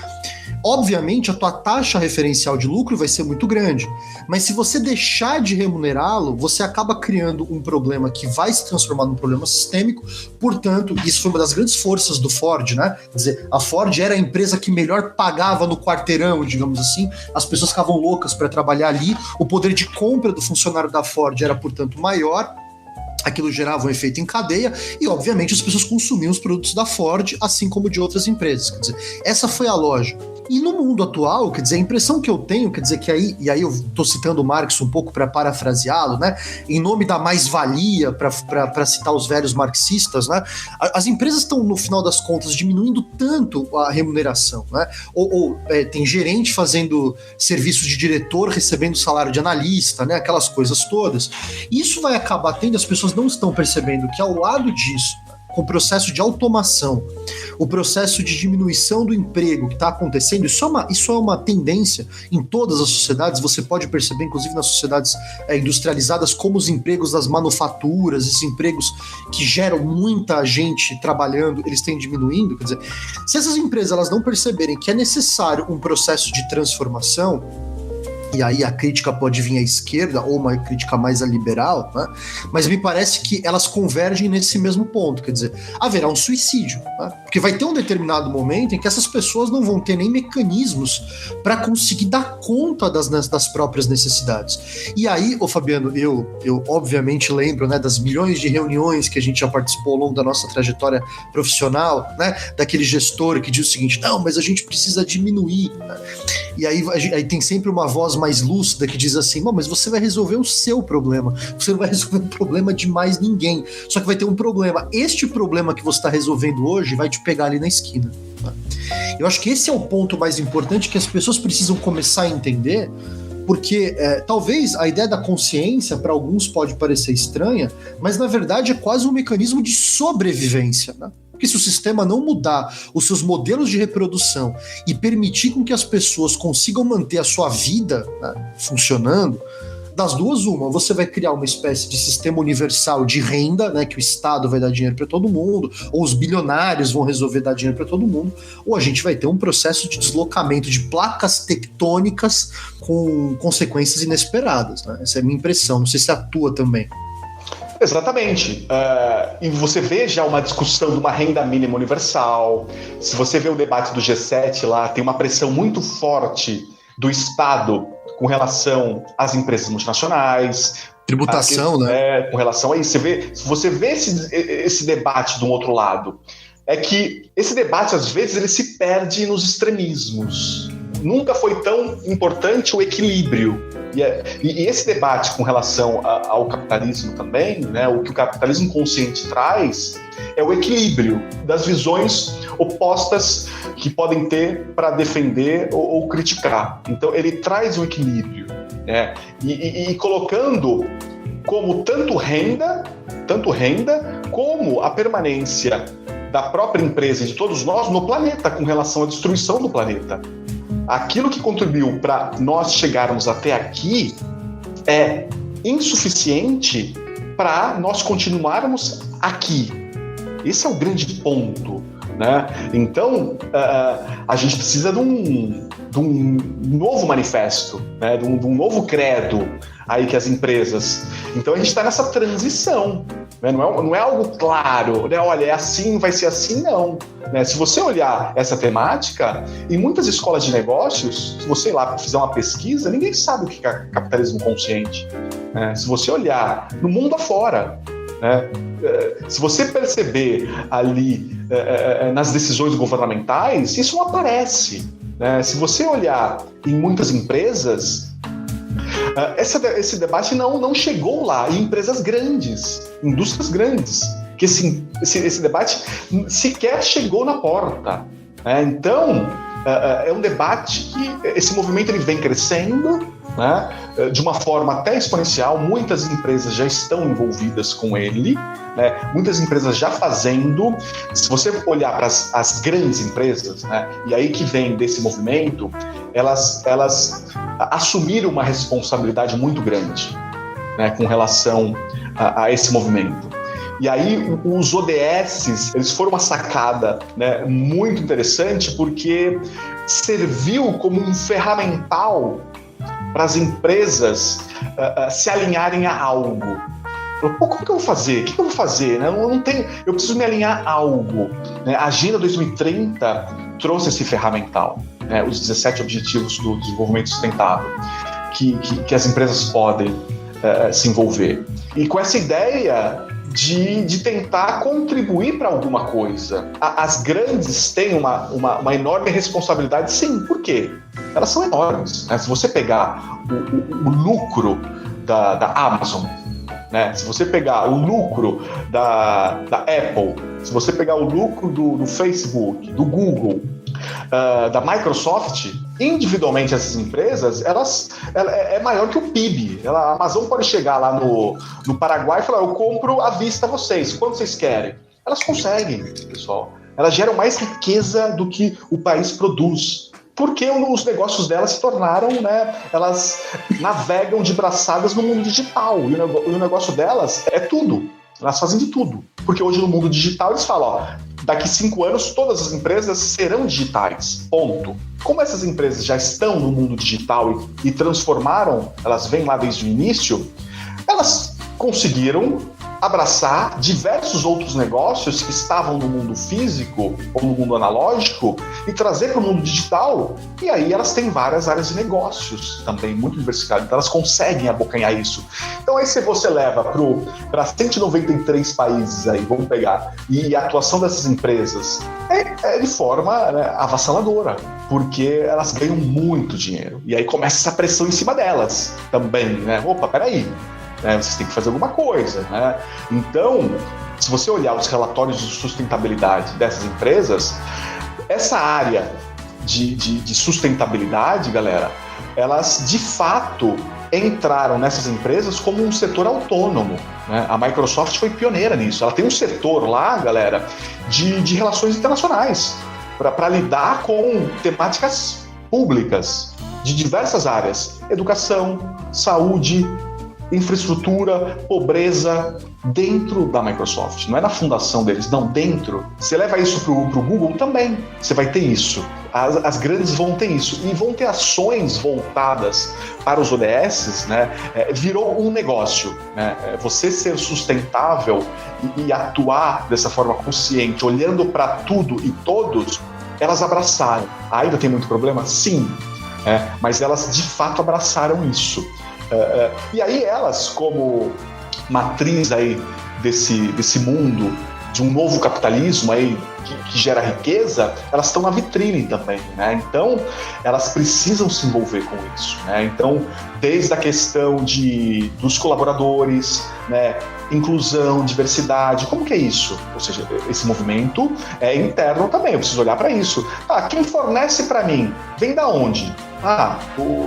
Obviamente, a tua taxa referencial de lucro vai ser muito grande, mas se você deixar de remunerá-lo, você acaba criando um problema que vai se transformar num problema sistêmico. Portanto, isso foi uma das grandes forças do Ford, né? Quer dizer, a Ford era a empresa que melhor pagava no quarteirão, digamos assim, as pessoas ficavam loucas para trabalhar ali, o poder de compra do funcionário da Ford era, portanto, maior. Aquilo gerava um efeito em cadeia e, obviamente, as pessoas consumiam os produtos da Ford, assim como de outras empresas. Quer dizer, essa foi a lógica. E no mundo atual, quer dizer, a impressão que eu tenho, quer dizer, que aí eu estou citando o Marx um pouco para parafraseá-lo, né? Em nome da mais-valia, para citar os velhos marxistas, né? As empresas estão, no final das contas, diminuindo tanto a remuneração, né? Tem gerente fazendo serviço de diretor, recebendo salário de analista, né? Aquelas coisas todas. Isso vai acabar tendo, as pessoas não estão percebendo que ao lado disso, com o processo de automação, o processo de diminuição do emprego que está acontecendo, isso é uma tendência em todas as sociedades. Você pode perceber, inclusive nas sociedades industrializadas, como os empregos das manufaturas, esses empregos que geram muita gente trabalhando, eles têm diminuindo. Quer dizer, se essas empresas elas não perceberem que é necessário um processo de transformação, e aí a crítica pode vir à esquerda ou uma crítica mais à liberal, né? Mas me parece que elas convergem nesse mesmo ponto, quer dizer, haverá um suicídio, né? Porque vai ter um determinado momento em que essas pessoas não vão ter nem mecanismos para conseguir dar conta das próprias necessidades. E aí, Fabiano, eu obviamente lembro, né, das milhões de reuniões que a gente já participou ao longo da nossa trajetória profissional, né, daquele gestor que diz o seguinte: não, mas a gente precisa diminuir, né? E aí tem sempre uma voz mais lúcida que diz assim: mas você vai resolver o seu problema, você não vai resolver o problema de mais ninguém, só que vai ter um problema, este problema que você está resolvendo hoje vai te pegar ali na esquina, né? Eu acho que esse é o ponto mais importante que as pessoas precisam começar a entender, porque talvez a ideia da consciência para alguns pode parecer estranha, mas na verdade é quase um mecanismo de sobrevivência, né? Porque se o sistema não mudar os seus modelos de reprodução e permitir com que as pessoas consigam manter a sua vida, né, funcionando, das duas uma, você vai criar uma espécie de sistema universal de renda, né, que o Estado vai dar dinheiro para todo mundo, ou os bilionários vão resolver dar dinheiro para todo mundo, ou a gente vai ter um processo de deslocamento de placas tectônicas com consequências inesperadas, né? Essa é a minha impressão, não sei se atua também. Exatamente. E você vê já uma discussão de uma renda mínima universal. Se você vê o debate do G7 lá, tem uma pressão muito forte do Estado com relação às empresas multinacionais. Tributação, né? Com relação a isso. Se você vê esse debate de um outro lado, é que esse debate, às vezes, ele se perde nos extremismos. Nunca foi tão importante o equilíbrio. E esse debate com relação ao capitalismo também, né, o que o capitalismo consciente traz é o equilíbrio das visões opostas que podem ter para defender ou criticar. Então ele traz o equilíbrio, né, e colocando como tanto renda como a permanência da própria empresa e de todos nós no planeta com relação à destruição do planeta. Aquilo que contribuiu para nós chegarmos até aqui é insuficiente para nós continuarmos aqui. Esse é o grande ponto, né? Então, a gente precisa de um novo manifesto, né? de um novo credo aí que as empresas... Então, a gente está nessa transição, né? Não é algo claro, né? Olha, é assim, vai ser assim, não. Né? Se você olhar essa temática, em muitas escolas de negócios, se você ir lá fizer uma pesquisa, ninguém sabe o que é capitalismo consciente. Né? Se você olhar no mundo afora, né? Se você perceber ali nas decisões governamentais, isso não aparece, né? Se você olhar em muitas empresas, esse debate não chegou lá, em empresas grandes, indústrias grandes, que esse debate sequer chegou na porta, né? Então, é um debate que esse movimento ele vem crescendo, né, de uma forma até exponencial. Muitas empresas já estão envolvidas com ele, né, muitas empresas já fazendo. Se você olhar para as grandes empresas, né, e aí que vem desse movimento, elas assumiram uma responsabilidade muito grande, né, com relação a esse movimento. E aí os ODS, eles foram uma sacada, né, muito interessante, porque serviu como um ferramental para as empresas se alinharem a algo. Como que eu vou fazer? O que eu vou fazer? Né? Eu preciso me alinhar a algo. Né? A Agenda 2030 trouxe esse ferramental, né? Os 17 Objetivos do Desenvolvimento Sustentável, que as empresas podem se envolver. E com essa ideia de tentar contribuir para alguma coisa. As grandes têm uma enorme responsabilidade, sim. Por quê? Elas são enormes, né? Se você pegar o lucro da Amazon, né? Se você pegar o lucro da Apple, se você pegar o lucro do Facebook, do Google, da Microsoft, individualmente essas empresas, é maior que o PIB. A Amazon pode chegar lá no Paraguai e falar: eu compro à vista vocês, quanto vocês querem? Elas conseguem, pessoal. Elas geram mais riqueza do que o país produz, porque os negócios delas se tornaram, né, elas navegam de braçadas no mundo digital, e o negócio delas é tudo. Elas fazem de tudo. Porque hoje no mundo digital eles falam: ó, daqui 5 anos todas as empresas serão digitais, ponto. Como essas empresas já estão no mundo digital e transformaram, elas vêm lá desde o início, elas conseguiram abraçar diversos outros negócios que estavam no mundo físico ou no mundo analógico e trazer para o mundo digital. E aí elas têm várias áreas de negócios também muito diversificadas, então elas conseguem abocanhar isso. Então aí se você leva para 193 países aí, vamos pegar, e a atuação dessas empresas é de forma, né, avassaladora, porque elas ganham muito dinheiro. E aí começa essa pressão em cima delas também, né? Opa, peraí, vocês têm que fazer alguma coisa, né? Então, se você olhar os relatórios de sustentabilidade dessas empresas, essa área de sustentabilidade, galera, elas de fato entraram nessas empresas como um setor autônomo, né? A Microsoft foi pioneira nisso. Ela tem um setor lá, galera, de relações internacionais para lidar com temáticas públicas de diversas áreas: educação, saúde, infraestrutura, pobreza, dentro da Microsoft. Não é na fundação deles, não, dentro. Você leva isso pro Google também, você vai ter isso. As grandes vão ter isso. E vão ter ações voltadas para os ODS, né? Virou um negócio, né? Você ser sustentável e atuar dessa forma consciente, olhando para tudo e todos, elas abraçaram. Ainda tem muito problema? Sim. Mas elas de fato abraçaram isso. E aí elas, como matriz aí desse mundo, de um novo capitalismo aí que gera riqueza, elas estão na vitrine também, né? Então, elas precisam se envolver com isso, né? Então, desde a questão dos colaboradores, né? Inclusão, diversidade, como que é isso? Ou seja, esse movimento é interno também, eu preciso olhar para isso. Quem fornece para mim, vem da onde?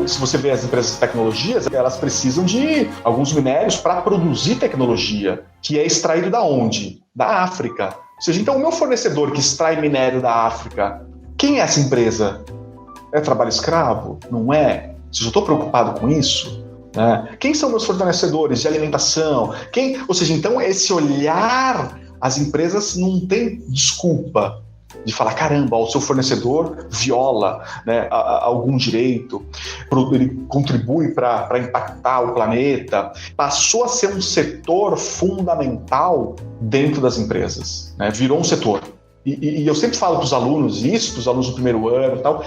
Se você vê as empresas de tecnologias, elas precisam de alguns minérios para produzir tecnologia, que é extraído da onde? Da África. Ou seja, então o meu fornecedor que extrai minério da África, quem é essa empresa? É trabalho escravo? Não é? Ou seja, eu estou preocupado com isso? Quem são meus fornecedores de alimentação? Ou seja, então esse olhar, as empresas não têm desculpa de falar: caramba, o seu fornecedor viola, né, algum direito, ele contribui para impactar o planeta. Passou a ser um setor fundamental dentro das empresas, né? Virou um setor. E eu sempre falo para os alunos isso, para os alunos do primeiro ano e tal,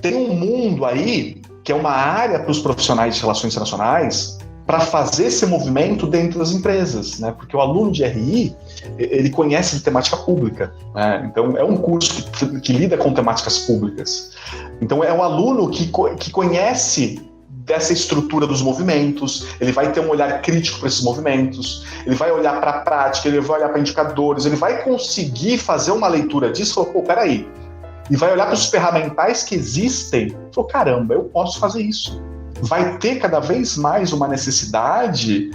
tem um mundo aí que é uma área para os profissionais de relações internacionais para fazer esse movimento dentro das empresas, né? Porque o aluno de RI, ele conhece de temática pública, né? Então é um curso que lida com temáticas públicas. Então é um aluno que conhece dessa estrutura dos movimentos, ele vai ter um olhar crítico para esses movimentos, ele vai olhar para a prática, ele vai olhar para indicadores, ele vai conseguir fazer uma leitura disso e falar, pô, peraí, e vai olhar para os ferramentais que existem e falar, caramba, eu posso fazer isso. Vai ter cada vez mais uma necessidade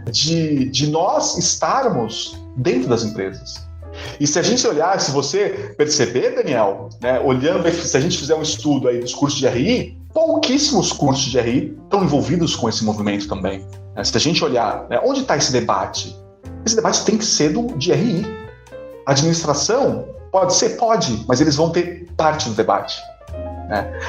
de nós estarmos dentro das empresas. E se a gente olhar, se você perceber, Daniel, né, olhando, se a gente fizer um estudo aí dos cursos de RI, pouquíssimos cursos de RI estão envolvidos com esse movimento também. Né? Se a gente olhar, né, onde está esse debate? Esse debate tem que ser de RI. Administração, pode ser? Pode, mas eles vão ter parte do debate. Né?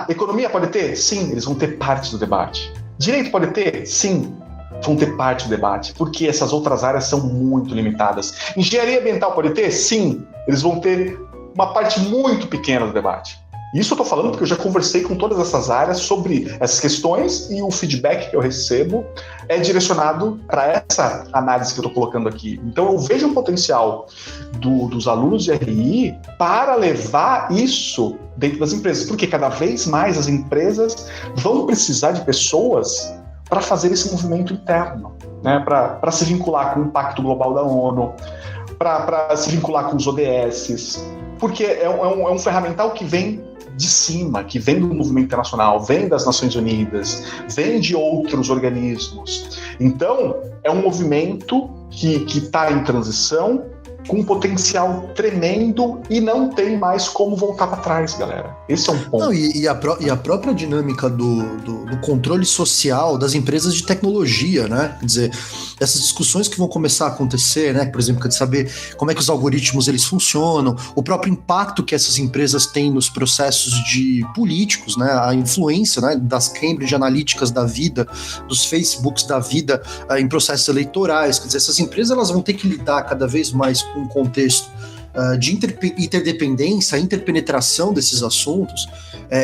Economia pode ter? Sim, eles vão ter parte do debate. Direito pode ter? Sim, vão ter parte do debate, porque essas outras áreas são muito limitadas. Engenharia ambiental pode ter? Sim, eles vão ter uma parte muito pequena do debate. Isso eu estou falando porque eu já conversei com todas essas áreas sobre essas questões e o feedback que eu recebo é direcionado para essa análise que eu estou colocando aqui. Então eu vejo um potencial dos alunos de RI para levar isso dentro das empresas, porque cada vez mais as empresas vão precisar de pessoas para fazer esse movimento interno, né? Para se vincular com o Pacto Global da ONU, para se vincular com os ODS, porque é um ferramental que vem de cima, que vem do movimento internacional, vem das Nações Unidas, vem de outros organismos. Então, é um movimento que está em transição, com um potencial tremendo e não tem mais como voltar para trás, galera. Esse é um ponto. Não, e a própria dinâmica do controle social das empresas de tecnologia, né? Quer dizer, essas discussões que vão começar a acontecer, né? Por exemplo, de saber como é que os algoritmos eles funcionam, o próprio impacto que essas empresas têm nos processos de políticos, né? A influência, né, das Cambridge Analyticas da vida, dos Facebooks da vida em processos eleitorais. Quer dizer, essas empresas elas vão ter que lidar cada vez mais com um contexto de interdependência, interpenetração desses assuntos,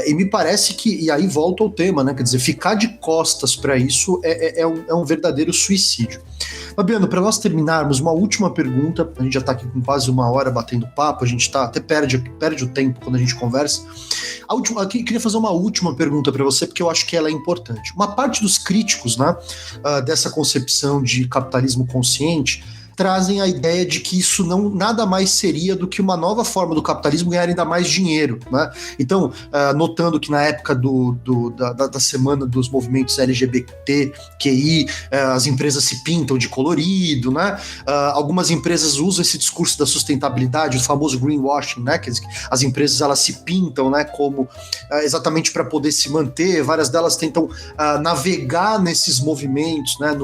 e me parece que, e aí volta ao tema, né? Quer dizer, ficar de costas para isso é um verdadeiro suicídio. Fabiano, para nós terminarmos, uma última pergunta, a gente já está aqui com quase uma hora batendo papo, a gente até perde o tempo quando a gente conversa. Queria fazer uma última pergunta para você, porque eu acho que ela é importante. Uma parte dos críticos, né, dessa concepção de capitalismo consciente trazem a ideia de que isso nada mais seria do que uma nova forma do capitalismo ganhar ainda mais dinheiro, né? Então, notando que na época da semana dos movimentos LGBT, QI, as empresas se pintam de colorido, né? Algumas empresas usam esse discurso da sustentabilidade, o famoso greenwashing, né? Que as empresas elas se pintam, né? Como exatamente para poder se manter. Várias delas tentam navegar nesses movimentos, né?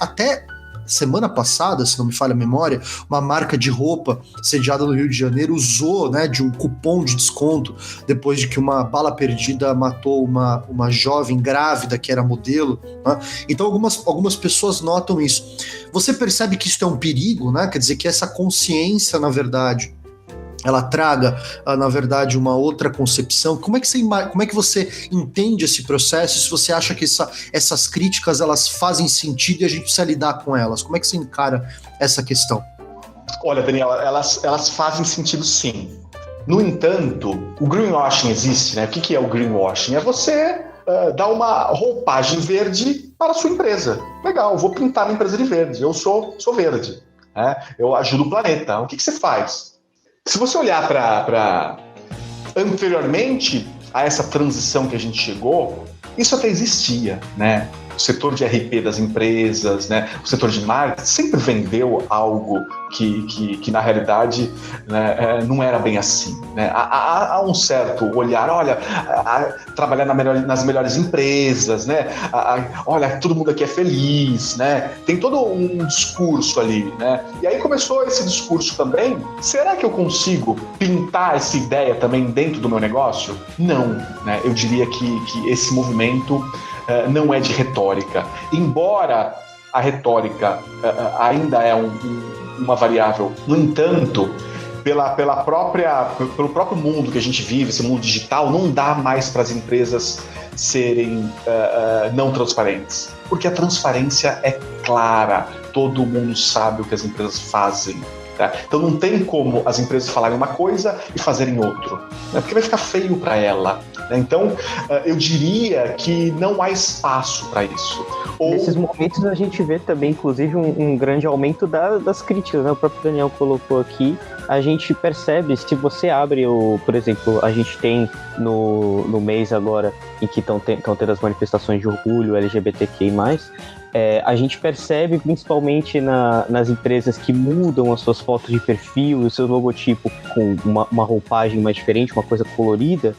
Até semana passada, se não me falha a memória, uma marca de roupa sediada no Rio de Janeiro usou, né, de um cupom de desconto depois de que uma bala perdida matou uma jovem grávida que era modelo, né? Então algumas pessoas notam isso. Você percebe que isso é um perigo, né? Quer dizer, que essa consciência, na verdade, ela traga, na verdade, uma outra concepção. Como é que você entende esse processo? Se você acha que essas críticas elas fazem sentido e a gente precisa lidar com elas? Como é que você encara essa questão? Olha, Daniel, elas fazem sentido sim. No entanto, o greenwashing existe, né? O que é o greenwashing? É você dar uma roupagem verde para a sua empresa. Legal, vou pintar minha empresa de verde. Eu sou verde, né? Eu ajudo o planeta. O que você faz? Se você olhar para anteriormente a essa transição que a gente chegou, isso até existia, né? O setor de RP das empresas, né? O setor de marketing sempre vendeu algo que na realidade, né, não era bem assim, né? Há um certo olhar, olha, trabalhar nas melhores empresas, né? Olha, todo mundo aqui é feliz, né? Tem todo um discurso ali, né? E aí começou esse discurso também. Será que eu consigo pintar essa ideia também dentro do meu negócio? Não, né? Eu diria que esse movimento não é de retórica. Embora a retórica ainda é uma variável, no entanto, pelo próprio mundo que a gente vive, esse mundo digital, não dá mais para as empresas serem não transparentes. Porque a transparência é clara, todo mundo sabe o que as empresas fazem. Tá? Então não tem como as empresas falarem uma coisa e fazerem outro, né? Porque vai ficar feio para ela. Né? Então eu diria que não há espaço para isso. Nesses momentos a gente vê também, inclusive, um grande aumento das críticas, né? O próprio Daniel colocou aqui, a gente percebe, se você abre por exemplo, a gente tem no mês agora em que estão tendo as manifestações de orgulho LGBTQI+, a gente percebe principalmente nas empresas que mudam as suas fotos de perfil, o seu logotipo com uma roupagem mais diferente, uma coisa colorida,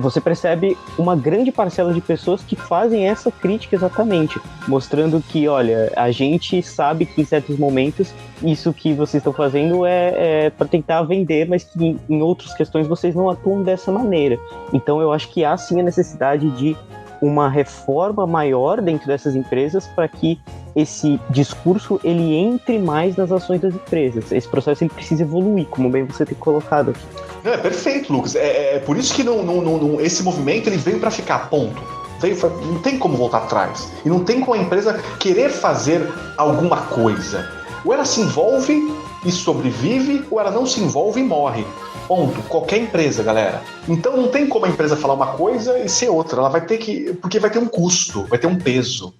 você percebe uma grande parcela de pessoas que fazem essa crítica exatamente, mostrando que, olha, a gente sabe que em certos momentos isso que vocês estão fazendo é para tentar vender, mas que em outras questões vocês não atuam dessa maneira. Então eu acho que há sim a necessidade de uma reforma maior dentro dessas empresas para que esse discurso ele entre mais nas ações das empresas. Esse processo ele precisa evoluir, como bem você tem colocado aqui. É perfeito, Lucas. É por isso que esse movimento ele veio para ficar, ponto. Não tem como voltar atrás. E não tem como a empresa querer fazer alguma coisa. Ou ela se envolve e sobrevive, ou ela não se envolve e morre. Ponto. Qualquer empresa, galera. Então não tem como a empresa falar uma coisa e ser outra. Ela vai ter que... Porque vai ter um custo, vai ter um peso.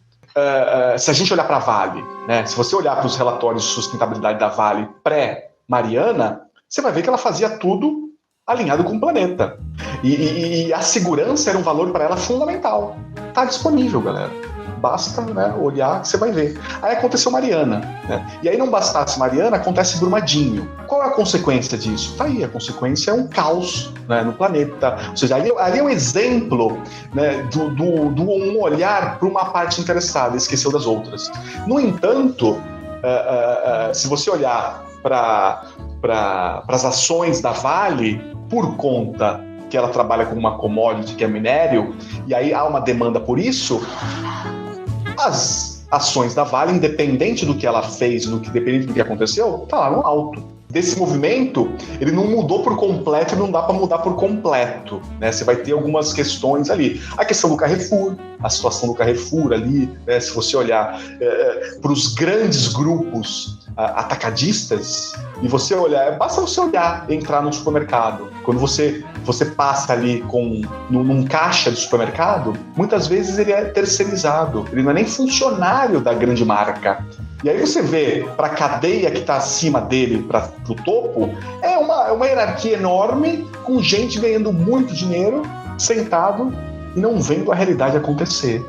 Se a gente olhar para a Vale, né? Se você olhar para os relatórios de sustentabilidade da Vale pré-Mariana, você vai ver que ela fazia tudo alinhado com o planeta. E a segurança era um valor para ela fundamental. Está disponível, galera. Basta, né, olhar que você vai ver. Aí aconteceu Mariana, né? E aí não bastasse Mariana, acontece Brumadinho. Qual é a consequência disso? Tá aí, a consequência é um caos, né, no planeta. Ou seja, ali é um exemplo, né, do um olhar para uma parte interessada e esqueceu das outras. No entanto, se você olhar para as ações da Vale, por conta que ela trabalha com uma commodity que é minério, e aí há uma demanda por isso, as ações da Vale, independente do que ela fez, independente do que aconteceu, tá lá no alto. Desse movimento, ele não mudou por completo e não dá para mudar por completo, né? Você vai ter algumas questões ali. A questão do Carrefour, a situação do Carrefour ali, né? Se você olhar para os grandes grupos atacadistas, e você olhar, basta você olhar, entrar no supermercado. Quando você passa ali num caixa de supermercado, muitas vezes ele é terceirizado, ele não é nem funcionário da grande marca. E aí você vê para a cadeia que está acima dele, para o topo, é uma hierarquia enorme, com gente ganhando muito dinheiro, sentado e não vendo a realidade acontecer.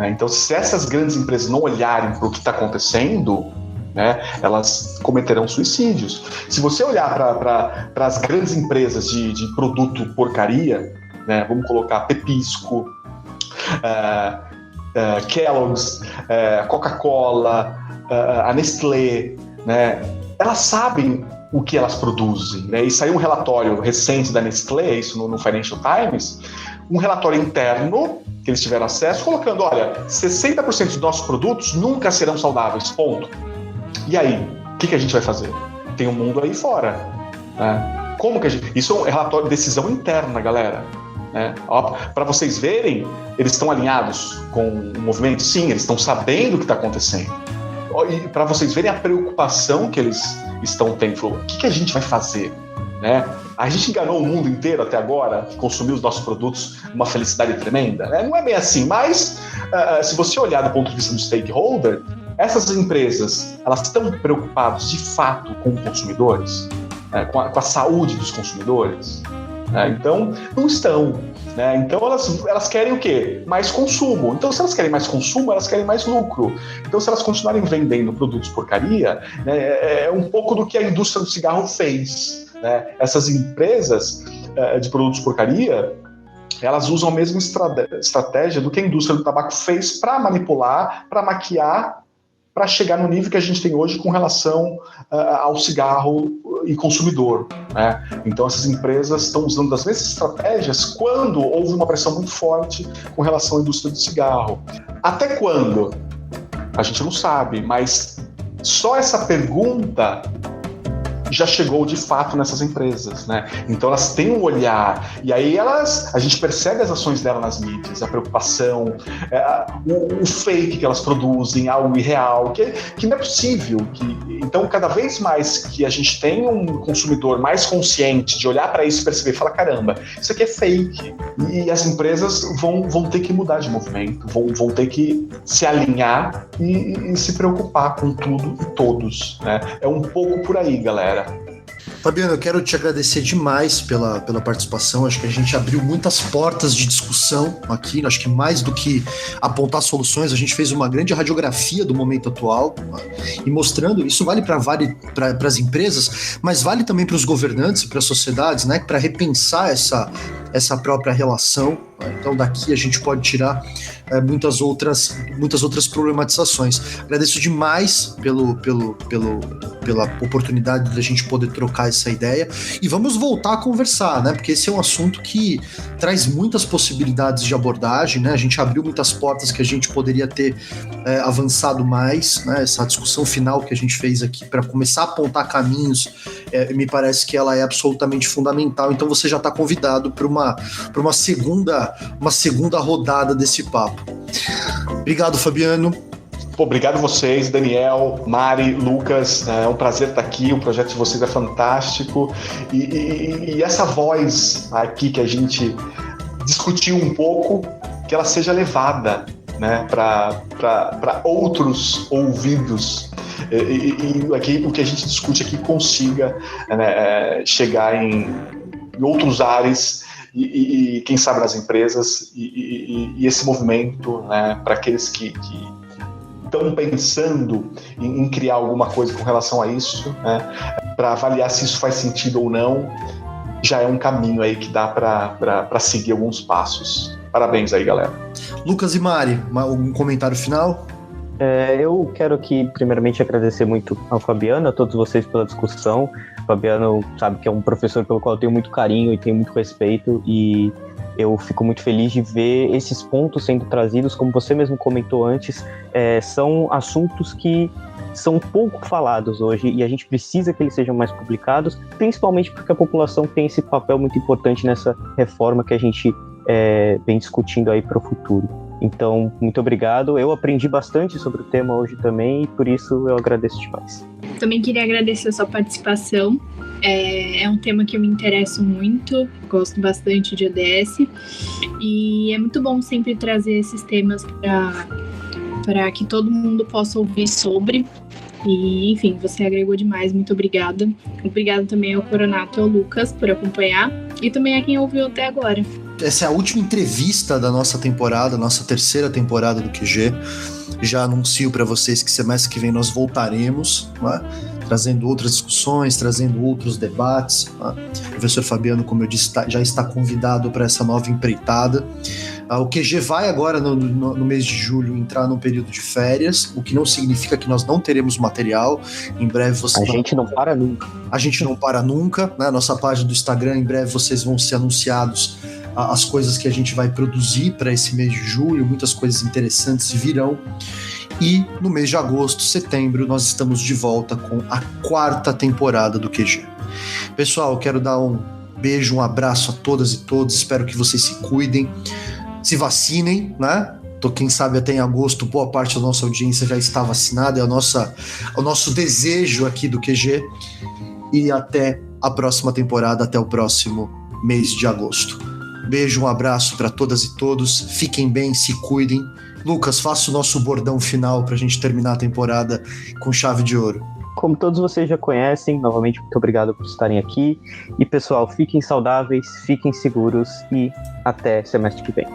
Então, se essas grandes empresas não olharem para o que está acontecendo, né, elas cometerão suicídios. Se você olhar para as grandes empresas de produto porcaria, né, vamos colocar Pepisco, Kellogg's, Coca-Cola, a Nestlé, né, elas sabem o que elas produzem, né? E saiu um relatório recente da Nestlé, isso no Financial Times, um relatório interno que eles tiveram acesso, colocando, olha, 60% dos nossos produtos nunca serão saudáveis, ponto. E aí, o que a gente vai fazer? Tem um mundo aí fora, né? Como que a gente... Isso é um relatório de decisão interna, galera. Né? Para vocês verem, eles estão alinhados com o movimento? Sim, eles estão sabendo o que está acontecendo. E para vocês verem a preocupação que eles estão tendo, o que a gente vai fazer? Né? A gente enganou o mundo inteiro até agora, que consumiu os nossos produtos, uma felicidade tremenda, né? Não é bem assim, mas se você olhar do ponto de vista do stakeholder, essas empresas, elas estão preocupadas de fato com os consumidores, né? com a saúde dos consumidores? Então, não estão. Né? Então, elas querem o quê? Mais consumo. Então, se elas querem mais consumo, elas querem mais lucro. Então, se elas continuarem vendendo produtos porcaria, né, é um pouco do que a indústria do cigarro fez. Né? Essas empresas de produtos porcaria, elas usam a mesma estratégia do que a indústria do tabaco fez para manipular, para maquiar, para chegar no nível que a gente tem hoje com relação ao cigarro e consumidor. Né? Então, essas empresas estão usando as mesmas estratégias quando houve uma pressão muito forte com relação à indústria do cigarro. Até quando? A gente não sabe, mas só essa pergunta já chegou de fato nessas empresas, né? Então elas têm um olhar, e aí a gente percebe as ações dela nas mídias, a preocupação, o fake que elas produzem, algo irreal, que não é possível. Então, cada vez mais que a gente tem um consumidor mais consciente de olhar para isso e perceber, fala, caramba, isso aqui é fake. E as empresas vão ter que mudar de movimento, vão ter que se alinhar e se preocupar com tudo e todos, né? É um pouco por aí, galera. Fabiano, eu quero te agradecer demais pela participação. Acho que a gente abriu muitas portas de discussão aqui. Acho que mais do que apontar soluções, a gente fez uma grande radiografia do momento atual, e mostrando, isso vale para as empresas, mas vale também para os governantes e para as sociedades, né, para repensar essa própria relação. Então daqui a gente pode tirar muitas outras problematizações. Agradeço demais pela oportunidade da gente poder trocar essa ideia, e vamos voltar a conversar, né? Porque esse é um assunto que traz muitas possibilidades de abordagem, né? A gente abriu muitas portas que a gente poderia ter avançado mais, né? Essa discussão final que a gente fez aqui para começar a apontar caminhos, me parece que ela é absolutamente fundamental. Então você já está convidado para uma segunda rodada desse papo. Obrigado, Fabiano. Obrigado a vocês, Daniel, Mari, Lucas, é um prazer estar aqui, o projeto de vocês é fantástico, e essa voz aqui que a gente discutiu um pouco, que ela seja levada, né, para outros ouvidos, e aqui, o que a gente discute aqui consiga, né, chegar em outros ares, e quem sabe nas empresas, e esse movimento, né, para aqueles que estão pensando em criar alguma coisa com relação a isso, né, para avaliar se isso faz sentido ou não, já é um caminho aí que dá para seguir alguns passos. Parabéns aí, galera. Lucas e Mari, algum comentário final? Eu quero aqui, primeiramente, agradecer muito ao Fabiano, a todos vocês pela discussão. O Fabiano sabe que é um professor pelo qual eu tenho muito carinho e tenho muito respeito, e eu fico muito feliz de ver esses pontos sendo trazidos, como você mesmo comentou antes, são assuntos que são pouco falados hoje, e a gente precisa que eles sejam mais publicados, principalmente porque a população tem esse papel muito importante nessa reforma que a gente vem discutindo aí para o futuro. Então, muito obrigado. Eu aprendi bastante sobre o tema hoje também, e por isso eu agradeço demais. Também queria agradecer a sua participação. É um tema que eu me interesso muito, gosto bastante de ODS, e é muito bom sempre trazer esses temas para que todo mundo possa ouvir sobre. E, enfim, você agregou demais, muito obrigada. Obrigada também ao Coronato e ao Lucas por acompanhar, e também a quem ouviu até agora. Essa é a última entrevista da nossa temporada, nossa terceira temporada do QG. Já anuncio para vocês que semestre que vem nós voltaremos, né, trazendo outras discussões, trazendo outros debates. Né. O professor Fabiano, como eu disse, já está convidado para essa nova empreitada. O QG vai agora, no mês de julho, entrar num período de férias, o que não significa que nós não teremos material. Em breve vocês... A gente não para nunca. A gente não para nunca, né? Nossa página do Instagram, em breve vocês vão ser anunciados as coisas que a gente vai produzir para esse mês de julho, muitas coisas interessantes virão. E no mês de agosto, setembro, nós estamos de volta com a 4ª temporada do QG. Pessoal, eu quero dar um beijo, um abraço a todas e todos, espero que vocês se cuidem, se vacinem, né? Quem sabe até em agosto, boa parte da nossa audiência já está vacinada, é o nosso desejo aqui do QG. E até a próxima temporada, até o próximo mês de agosto. Beijo, um abraço para todas e todos, fiquem bem, se cuidem. Lucas, faça o nosso bordão final para a gente terminar a temporada com chave de ouro. Como todos vocês já conhecem, novamente muito obrigado por estarem aqui. E pessoal, fiquem saudáveis, fiquem seguros e até semestre que vem.